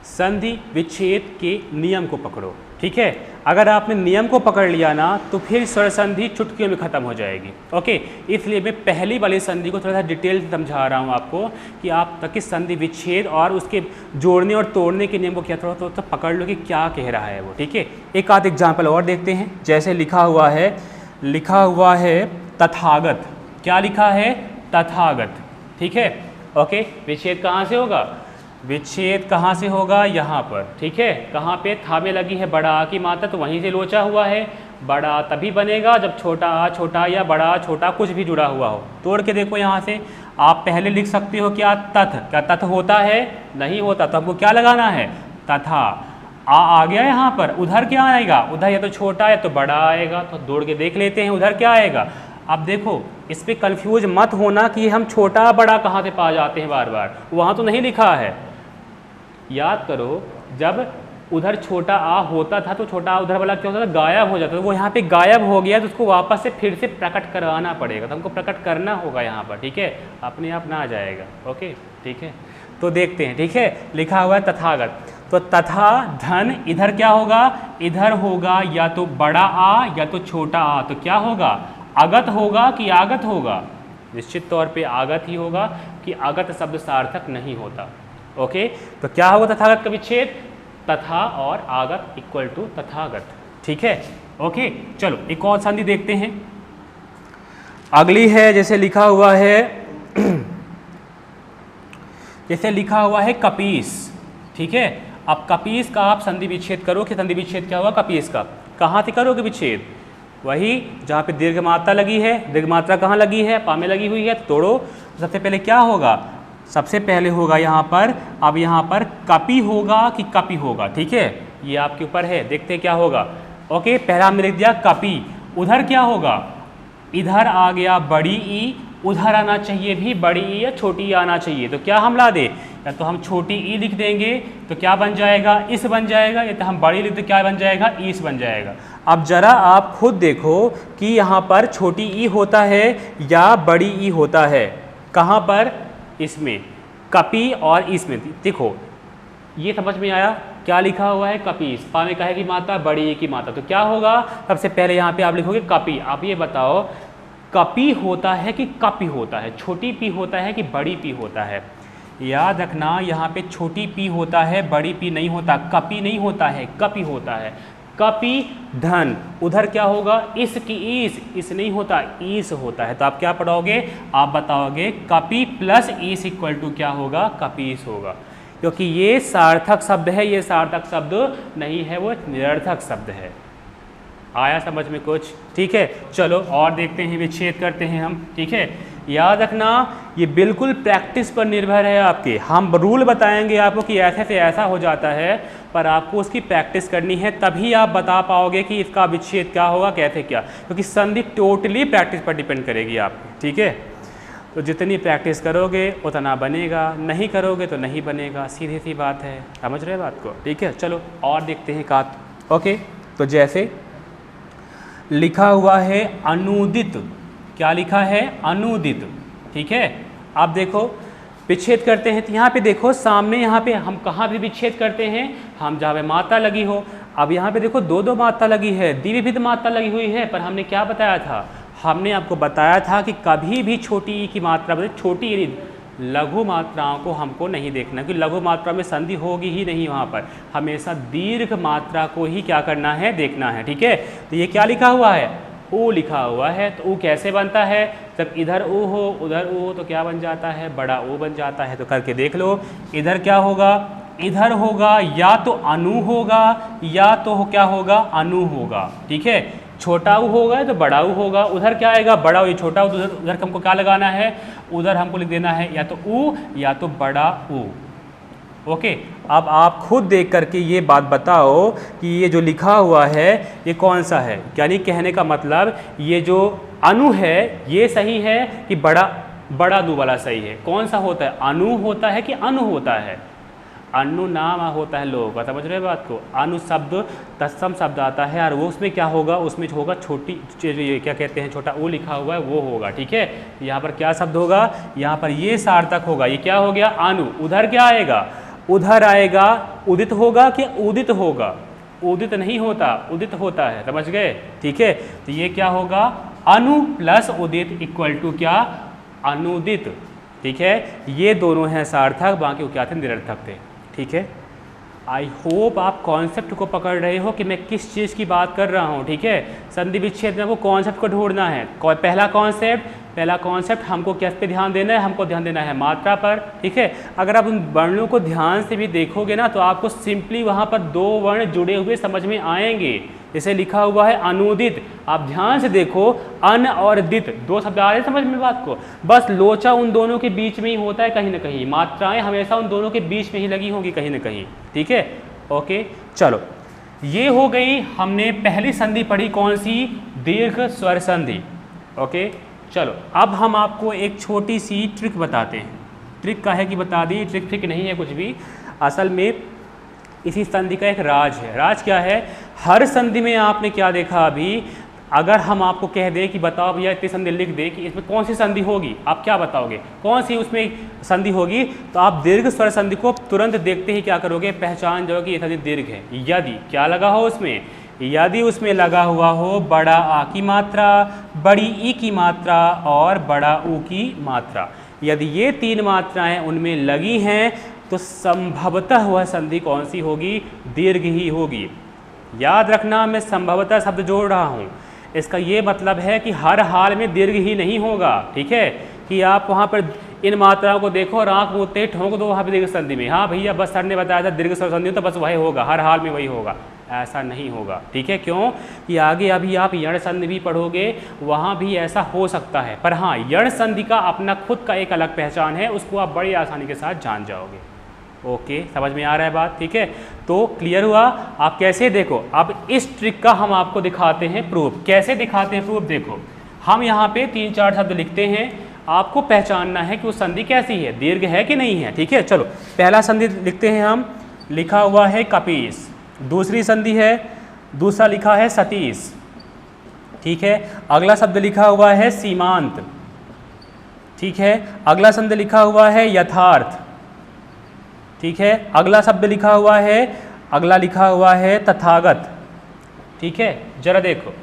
संधि विच्छेद के नियम को पकड़ो। ठीक है, अगर आपने नियम को पकड़ लिया ना तो फिर स्वर संधि चुटकियों में ख़त्म हो जाएगी। ओके, इसलिए मैं पहली वाली संधि को थोड़ा सा डिटेल से समझा रहा हूँ आपको कि आप ताकि संधि विच्छेद और उसके जोड़ने और तोड़ने के नियम को क्या थोड़ा तो पकड़ लो कि क्या कह रहा है वो। ठीक है, एक आध एग्जाम्पल और देखते हैं। जैसे लिखा हुआ है तथागत। क्या लिखा है? तथागत। ठीक है, ओके, विच्छेद कहाँ से होगा? विच्छेद कहाँ से होगा? यहाँ पर। ठीक है, कहाँ पे? था में लगी है बड़ा आ की मात्रा, तो वहीं से लोचा हुआ है। बड़ा आ तभी बनेगा जब छोटा आ छोटा या बड़ा आ छोटा कुछ भी जुड़ा हुआ हो। तोड़ के देखो यहाँ से। आप पहले लिख सकते हो क्या? तथ। क्या तथ होता है? नहीं होता। तो हमको क्या लगाना है? तथा। आ गया यहाँ पर। उधर क्या आएगा? उधर या तो छोटा या तो बड़ा आएगा। तो जोड़ के देख लेते हैं उधर क्या आएगा। अब देखो, इस पर कंफ्यूज मत होना कि हम छोटा बड़ा कहाँ से पा जाते हैं बार बार, वहाँ तो नहीं लिखा है। याद करो, जब उधर छोटा आ होता था तो छोटा आ उधर वाला क्या होता था? गायब हो जाता था। वो यहाँ पे गायब हो गया तो उसको वापस से फिर से प्रकट कराना पड़ेगा। तो हमको प्रकट करना होगा यहाँ पर। ठीक है, अपने आप ना आ जाएगा। ओके, ठीक है, तो देखते हैं। ठीक है, लिखा हुआ है तथागत। तो तथा धन इधर क्या होगा? इधर होगा या तो बड़ा आ या तो छोटा आ। तो क्या होगा? आगत होगा कि आगत होगा? निश्चित तौर पे आगत ही होगा कि आगत शब्द सार्थक नहीं होता। ओके, तो क्या होगा तथागत का विच्छेद? तथा और आगत इक्वल टू तथागत। ठीक है, ओके, चलो एक और संधि देखते हैं। अगली है, जैसे लिखा हुआ है कपीस। ठीक है, अब कपीस का आप संधि विच्छेद करो कि संधि विच्छेद क्या हुआ कपीस का? कहाँ से करोगे विच्छेद? वही जहाँ पे दीर्घ मात्रा लगी है। दीर्घ मात्रा कहाँ लगी है? पा में लगी हुई है। तोड़ो। सबसे पहले क्या होगा? सबसे पहले होगा यहाँ पर, अब यहाँ पर कपी होगा कि कपी होगा? ठीक है, ये आपके ऊपर है, देखते हैं क्या होगा। ओके, पहला हमने लिख दिया कपी। उधर क्या होगा? इधर आ गया बड़ी ई, उधर आना चाहिए भी बड़ी ई या छोटी ई आना चाहिए। तो क्या हम ला दे? या तो हम छोटी ई लिख देंगे तो क्या बन जाएगा? इस बन जाएगा, या तो हम बड़ी लिख तो क्या बन जाएगा? ईस बन जाएगा। अब जरा आप खुद देखो कि यहाँ पर छोटी ई होता है या बड़ी ई होता है? कहाँ पर? इसमें, कपी और इसमें। देखो, ये समझ में आया? क्या लिखा हुआ है? कपीस। पा में कहे की मात्रा, बड़ी ई की मात्रा। तो क्या होगा? सबसे पहले यहाँ पे आप लिखोगे कपी। आप ये बताओ कपी होता है कि कपी होता है? छोटी पी होता है कि बड़ी पी होता है? याद रखना, यहाँ पे छोटी पी होता है, बड़ी पी नहीं होता। कपी नहीं होता है, कपी होता है। कपी धन, उधर क्या होगा? इस की इस नहीं होता, ईस होता है। तो आप क्या पढ़ोगे? आप बताओगे कपी प्लस ईस इक्वल टू क्या होगा? कपीस होगा, क्योंकि ये सार्थक शब्द है, ये सार्थक शब्द नहीं है, वो निरर्थक शब्द है। आया समझ में कुछ? ठीक है, चलो और देखते हैं, विच्छेद करते हैं हम। ठीक है, याद रखना ये बिल्कुल प्रैक्टिस पर निर्भर है आपके। हम रूल बताएंगे आपको कि ऐसे से ऐसा हो जाता है, पर आपको उसकी प्रैक्टिस करनी है, तभी आप बता पाओगे कि इसका विच्छेद क्या होगा, कैसे क्या। क्योंकि संधि टोटली प्रैक्टिस पर डिपेंड करेगी आपकी। ठीक है, तो जितनी प्रैक्टिस करोगे उतना बनेगा, नहीं करोगे तो नहीं बनेगा। सीधी सी बात है, समझ रहे बात को? ठीक है, चलो और देखते हैं का। ओके, तो जैसे लिखा हुआ है अनुदित। क्या लिखा है? अनुदित। ठीक है, आप देखो विच्छेद करते हैं तो यहाँ पे देखो सामने, यहाँ पे हम कहाँ भी विच्छेद करते हैं? हम जहाँ पे मात्रा लगी हो। अब यहाँ पे देखो दो मात्रा लगी है, द्विविध मात्रा लगी हुई है। पर हमने क्या बताया था? हमने आपको बताया था कि कभी भी छोटी ई की मात्रा, छोटी लघु मात्राओं को हमको नहीं देखना, क्योंकि लघु मात्रा में संधि होगी ही नहीं। वहाँ पर हमेशा दीर्घ मात्रा को ही क्या करना है? देखना है। ठीक है, तो ये क्या लिखा हुआ है? ऊ लिखा हुआ है। तो ऊ कैसे बनता है? जब इधर ऊ हो उधर ऊ हो तो क्या बन जाता है? बड़ा ऊ बन जाता है। तो करके देख लो, इधर क्या होगा? इधर होगा या तो अनु होगा या तो क्या होगा? अनु होगा। ठीक है, छोटा ऊ होगा तो बड़ा ऊ होगा, उधर क्या आएगा बड़ा ऊ, छोटा ऊ, उधर हमको क्या लगाना है, उधर हमको लिख देना है या तो ऊ या तो बड़ा ऊ। ओके, अब आप खुद देख करके ये बात बताओ कि ये जो लिखा हुआ है ये कौन सा है, यानी कहने का मतलब ये जो अनु है ये सही है कि बड़ा दू वाला सही है, कौन सा होता है, अनु होता है कि अनु होता है, अनु नाम होता है लोगों का, समझ रहे बात को, अनु शब्द तत्सम शब्द आता है और वो उसमें क्या होगा, उसमें होगा छोटी ये क्या कहते हैं छोटा ओ लिखा हुआ है वो होगा, ठीक है। यहाँ पर क्या शब्द होगा, यहाँ पर ये सार्थक होगा, ये क्या हो गया अनु, उधर क्या आएगा, उधर आएगा उदित होगा कि उदित होगा, उदित नहीं होता उदित होता है, समझ गए, ठीक है। तो ये क्या होगा अनु प्लस उदित इक्वल टू क्या अनुदित, ठीक है। ये दोनों हैं सार्थक, बाकी वो क्या थे निरर्थक थे, ठीक है। आई होप आप कॉन्सेप्ट को पकड़ रहे हो कि मैं किस चीज़ की बात कर रहा हूँ, ठीक है। संधि विच्छेद में वो कॉन्सेप्ट को ढूंढना है, पहला कॉन्सेप्ट हमको किस पे ध्यान देना है, हमको ध्यान देना है मात्रा पर, ठीक है। अगर आप उन वर्णों को ध्यान से भी देखोगे ना तो आपको सिंपली वहाँ पर दो वर्ण जुड़े हुए समझ में आएंगे, जैसे लिखा हुआ है अनुदित, आप ध्यान से देखो अन और दित दो शब्द आ रहे हैं समझ में बात को, बस लोचा उन दोनों के बीच में ही होता है कहीं ना कहीं, मात्राएं हमेशा उन दोनों के बीच में ही लगी होंगी कहीं ना कहीं, ठीक है। ओके चलो, ये हो गई हमने पहली संधि पढ़ी, कौन सी, दीर्घ स्वर संधि। ओके चलो, अब हम आपको एक छोटी सी ट्रिक बताते हैं, ट्रिक का है कि बता दी, ट्रिक नहीं है कुछ भी, असल में इसी संधि का एक राज है। राज क्या है, हर संधि में आपने क्या देखा अभी, अगर हम आपको कह दें कि बताओ भैया इतनी संधि लिख दे कि इसमें कौन सी संधि होगी, आप क्या बताओगे कौन सी उसमें संधि होगी, तो आप दीर्घ स्वर संधि को तुरंत देखते ही क्या करोगे, पहचान जाओगे ये संधि दीर्घ है। यदि क्या लगा हो उसमें, यदि उसमें लगा हुआ हो बड़ा आ की मात्रा, बड़ी ई की मात्रा और बड़ा ऊ की मात्रा, यदि ये तीन मात्राएं उनमें लगी हैं तो संभवतः वह संधि कौन सी होगी, दीर्घ ही होगी। याद रखना मैं संभवतः शब्द जोड़ रहा हूँ, इसका ये मतलब है कि हर हाल में दीर्घ ही नहीं होगा, ठीक है, कि आप वहाँ पर इन मात्राओं को देखो और आँख मूंदते ही ठोंक दो वहाँ पर दीर्घ संधि में, हाँ भैया बस सर ने बताया था दीर्घ स्वर संधि तो बस वही होगा, हर हाल में वही होगा, ऐसा नहीं होगा, ठीक है। क्यों कि आगे अभी आप यण संधि भी पढ़ोगे, वहाँ भी ऐसा हो सकता है, पर हाँ यण संधि का अपना खुद का एक अलग पहचान है, उसको आप बड़ी आसानी के साथ जान जाओगे। ओके समझ में आ रहा है बात, ठीक है। तो क्लियर हुआ, आप कैसे देखो, अब इस ट्रिक का हम आपको दिखाते हैं प्रूफ, कैसे दिखाते हैं प्रूफ, देखो हम यहाँ पे 3-4 शब्द लिखते हैं, आपको पहचानना है कि वो संधि कैसी है, दीर्घ है कि नहीं है, ठीक है। चलो पहला संधि लिखते हैं हम, लिखा हुआ है कपीस, दूसरी संधि है, दूसरा लिखा है सतीश, ठीक है। अगला शब्द लिखा हुआ है सीमांत, ठीक है। अगला शब्द लिखा हुआ है यथार्थ, ठीक है। अगला शब्द लिखा हुआ है, अगला लिखा हुआ है तथागत, ठीक है। जरा देखो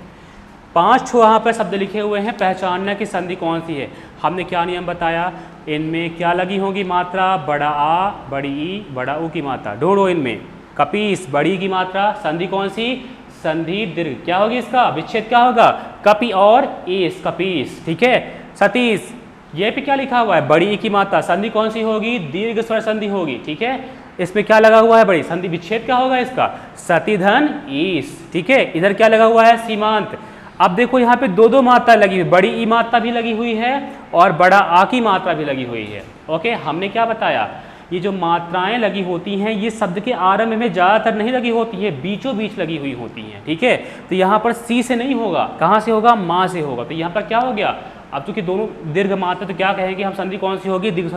5 वहाँ पर शब्द लिखे हुए हैं, पहचानना कि संधि कौन सी है। हमने क्या नियम बताया, इनमें क्या लगी होगी मात्रा, बड़ा आ, बड़ी ई, बड़ा ऊ की मात्रा, ढूंढो इनमें। कपीस बड़ी की मात्रा, संधि कौन सी, संधि दीर्घ, क्या होगी इसका विच्छेद क्या होगा, कपि और ईस, कपीस, ठीक है। सतीश ये पे क्या लिखा हुआ है, बड़ी ई की मात्रा, संधि कौन सी होगी, दीर्घ स्वर संधि होगी, ठीक है। इसमें क्या लगा हुआ है, बड़ी संधि विच्छेद क्या होगा इसका, सतीधन ईस, ठीक है। इधर क्या लगा हुआ है, सीमांत। अब देखो यहाँ पे दो मात्रा लगी हुई, बड़ी ई मात्रा भी लगी हुई है और बड़ा आ की मात्रा भी लगी हुई है। ओके हमने क्या बताया, ये जो मात्राएं लगी होती हैं ये शब्द के आरंभ में ज़्यादातर नहीं लगी होती है, बीचों बीच लगी हुई होती हैं, ठीक है। तो यहाँ पर सी से नहीं होगा, कहाँ से होगा, माँ से होगा। तो यहाँ पर क्या हो गया, अब चूंकि दोनों दीर्घ मात्रा तो क्या कहेंगे हम, संधि कौन सी होगी, दीर्घ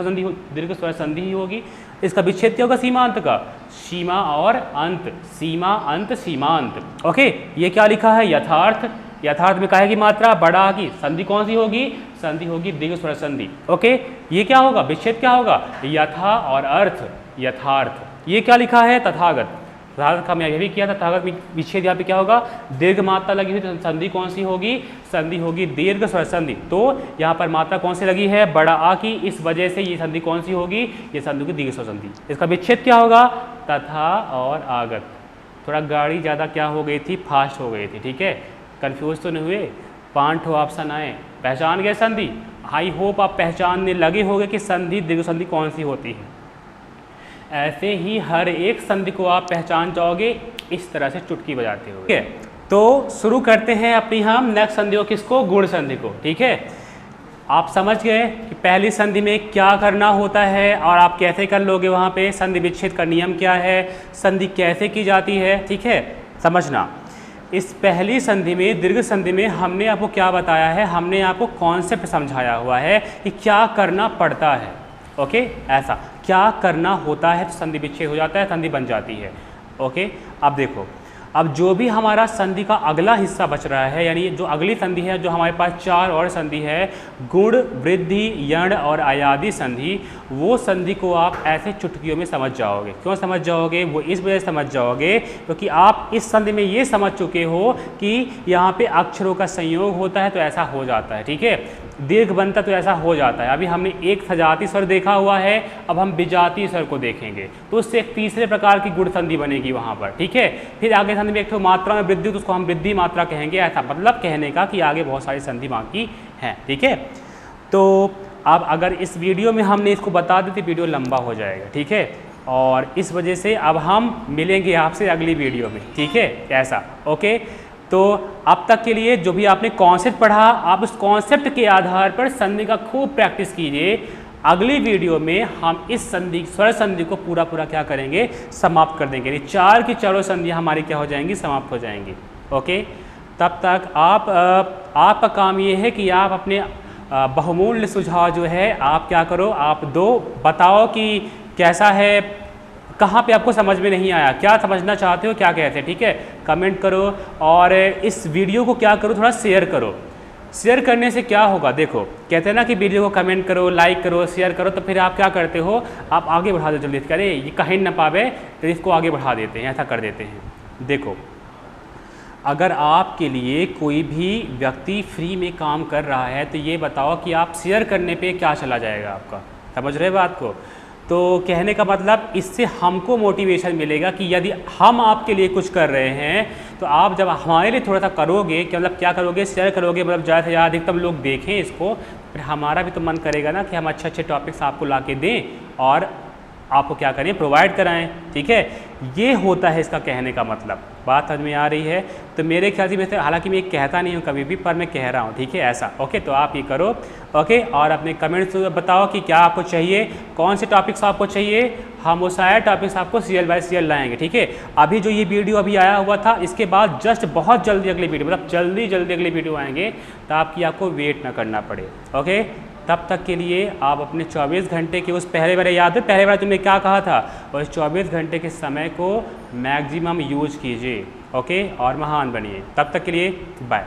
स्वर संधि ही होगी। इसका विच्छेद क्या होगा, सीमांत का, सीमा और अंत, सीमा अंत सीमांत। ओके ये क्या लिखा है, यथार्थ, यथार्थ में काहे की मात्रा, बड़ा की, संधि कौन सी होगी, संधि होगी दीर्घ स्वर संधि। ओके ये क्या होगा, विच्छेद क्या होगा, यथा और अर्थ, यथार्थ। ये क्या लिखा है, तथागत, तथागत का मैं भी किया था, तथागत में विच्छेद यहाँ पे क्या होगा, दीर्घ मात्रा लगी हुई, तो संधि कौन सी होगी, संधि होगी दीर्घ स्वर संधि। तो यहाँ पर मात्रा कौन सी लगी है, बड़ा आ की, इस वजह से ये संधि कौन सी होगी, ये संधि की दीर्घ स्वर संधि। इसका विच्छेद क्या होगा, तथा और आगत। थोड़ा गाड़ी ज़्यादा क्या हो गई थी, फास्ट हो गई थी, ठीक है, कंफ्यूज तो नहीं हुए, 5 ऑप्शन आए, पहचान गए संधि। आई होप आप पहचानने लगे होंगे कि संधि दीर्घ संधि कौन सी होती है। ऐसे ही हर एक संधि को आप पहचान जाओगे इस तरह से चुटकी बजाते हुए, ठीक है। तो शुरू करते हैं अपनी हम नेक्स्ट संधियों किसको, गुण संधि को। ठीक है, आप समझ गए कि पहली संधि में क्या करना होता है और आप कैसे कर लोगे, वहाँ पे संधि विच्छेद का नियम क्या है, संधि कैसे की जाती है। ठीक है, समझना। इस पहली संधि में, दीर्घ संधि में हमने आपको क्या बताया है, हमने आपको कॉन्सेप्ट समझाया हुआ है कि क्या करना पड़ता है। ओके, ऐसा क्या करना होता है तो संधि विच्छेद हो जाता है, संधि बन जाती है। ओके, अब देखो, अब जो भी हमारा संधि का अगला हिस्सा बच रहा है, यानी जो अगली संधि है, जो हमारे पास 4 और संधि है, गुण, वृद्धि, यण और अयादि संधि, वो संधि को आप ऐसे चुटकियों में समझ जाओगे। क्यों समझ जाओगे, वो इस वजह से समझ जाओगे क्योंकि आप इस संधि में ये समझ चुके हो कि यहाँ पे अक्षरों का संयोग होता है तो ऐसा हो जाता है। ठीक है, दीर्घ बनता तो ऐसा हो जाता है। अभी हमने एक सजातीय स्वर देखा हुआ है, अब हम विजातीय स्वर को देखेंगे तो उससे एक तीसरे प्रकार की गुण संधि बनेगी वहाँ पर। ठीक है, फिर आगे संधि में एक तो मात्रा में वृद्धि, तो उसको हम वृद्धि मात्रा कहेंगे। ऐसा मतलब कहने का कि आगे बहुत सारी संधि बाकी हैं। ठीक है, तो अब अगर इस वीडियो में हमने इसको बता दें तो वीडियो लंबा हो जाएगा। ठीक है, और इस वजह से अब हम मिलेंगे आपसे अगली वीडियो में। ठीक है, ऐसा। ओके, तो अब तक के लिए जो भी आपने कॉन्सेप्ट पढ़ा, आप उस कॉन्सेप्ट के आधार पर संधि का खूब प्रैक्टिस कीजिए। अगली वीडियो में हम इस संधि, स्वर संधि को पूरा क्या करेंगे, समाप्त कर देंगे। 4 की 4 संधियाँ हमारी क्या हो जाएंगी, समाप्त हो जाएंगी। ओके, तब तक आपका काम ये है कि आप अपने बहुमूल्य सुझाव जो है आप क्या करो, आप दो, बताओ कि कैसा है, कहाँ पे आपको समझ में नहीं आया, क्या समझना चाहते हो, क्या कहते हैं। ठीक है, कमेंट करो और इस वीडियो को क्या करो, थोड़ा शेयर करो। शेयर करने से क्या होगा, देखो कहते हैं ना कि वीडियो को कमेंट करो, लाइक करो, शेयर करो, तो फिर आप क्या करते हो, आप आगे बढ़ा दो जल्दी। अरे ये कहीं ना पावे तो इसको आगे बढ़ा देते हैं, ऐसा कर देते हैं। देखो, अगर आपके लिए कोई भी व्यक्ति फ्री में काम कर रहा है तो ये बताओ कि आप शेयर करने पे क्या चला जाएगा आपका, समझ रहे बात को। तो कहने का मतलब इससे हमको मोटिवेशन मिलेगा कि यदि हम आपके लिए कुछ कर रहे हैं तो आप जब हमारे लिए थोड़ा सा करोगे, कि मतलब क्या करोगे, शेयर करोगे, मतलब ज़्यादा से ज़्यादा अधिकतम लोग देखें इसको, फिर हमारा भी तो मन करेगा ना कि हम अच्छे टॉपिक्स आपको ला के दें और आपको क्या करें, प्रोवाइड कराएं। ठीक है, ये होता है इसका कहने का मतलब। बात समझ में आ रही है। तो मेरे ख्याल से वैसे, हालांकि मैं कहता नहीं हूँ कभी भी, पर मैं कह रहा हूँ। ठीक है, ऐसा। ओके, तो आप ये करो। ओके, और अपने कमेंट्स बताओ कि क्या आपको चाहिए, कौन से टॉपिक्स आपको चाहिए, हम वो सारे टॉपिक्स आपको सीरियल बाय सीरियल लाएंगे। ठीक है, अभी जो ये वीडियो अभी आया हुआ था, इसके बाद जस्ट बहुत जल्दी अगली वीडियो, मतलब जल्दी अगली वीडियो आएंगे तो आपको वेट ना करना पड़े। ओके, तब तक के लिए आप अपने 24 घंटे के उस पहले बार, याद है पहले बार तुमने क्या कहा था, और इस 24 घंटे के समय को मैक्सिमम यूज कीजिए। ओके, और महान बनिए। तब तक के लिए बाय।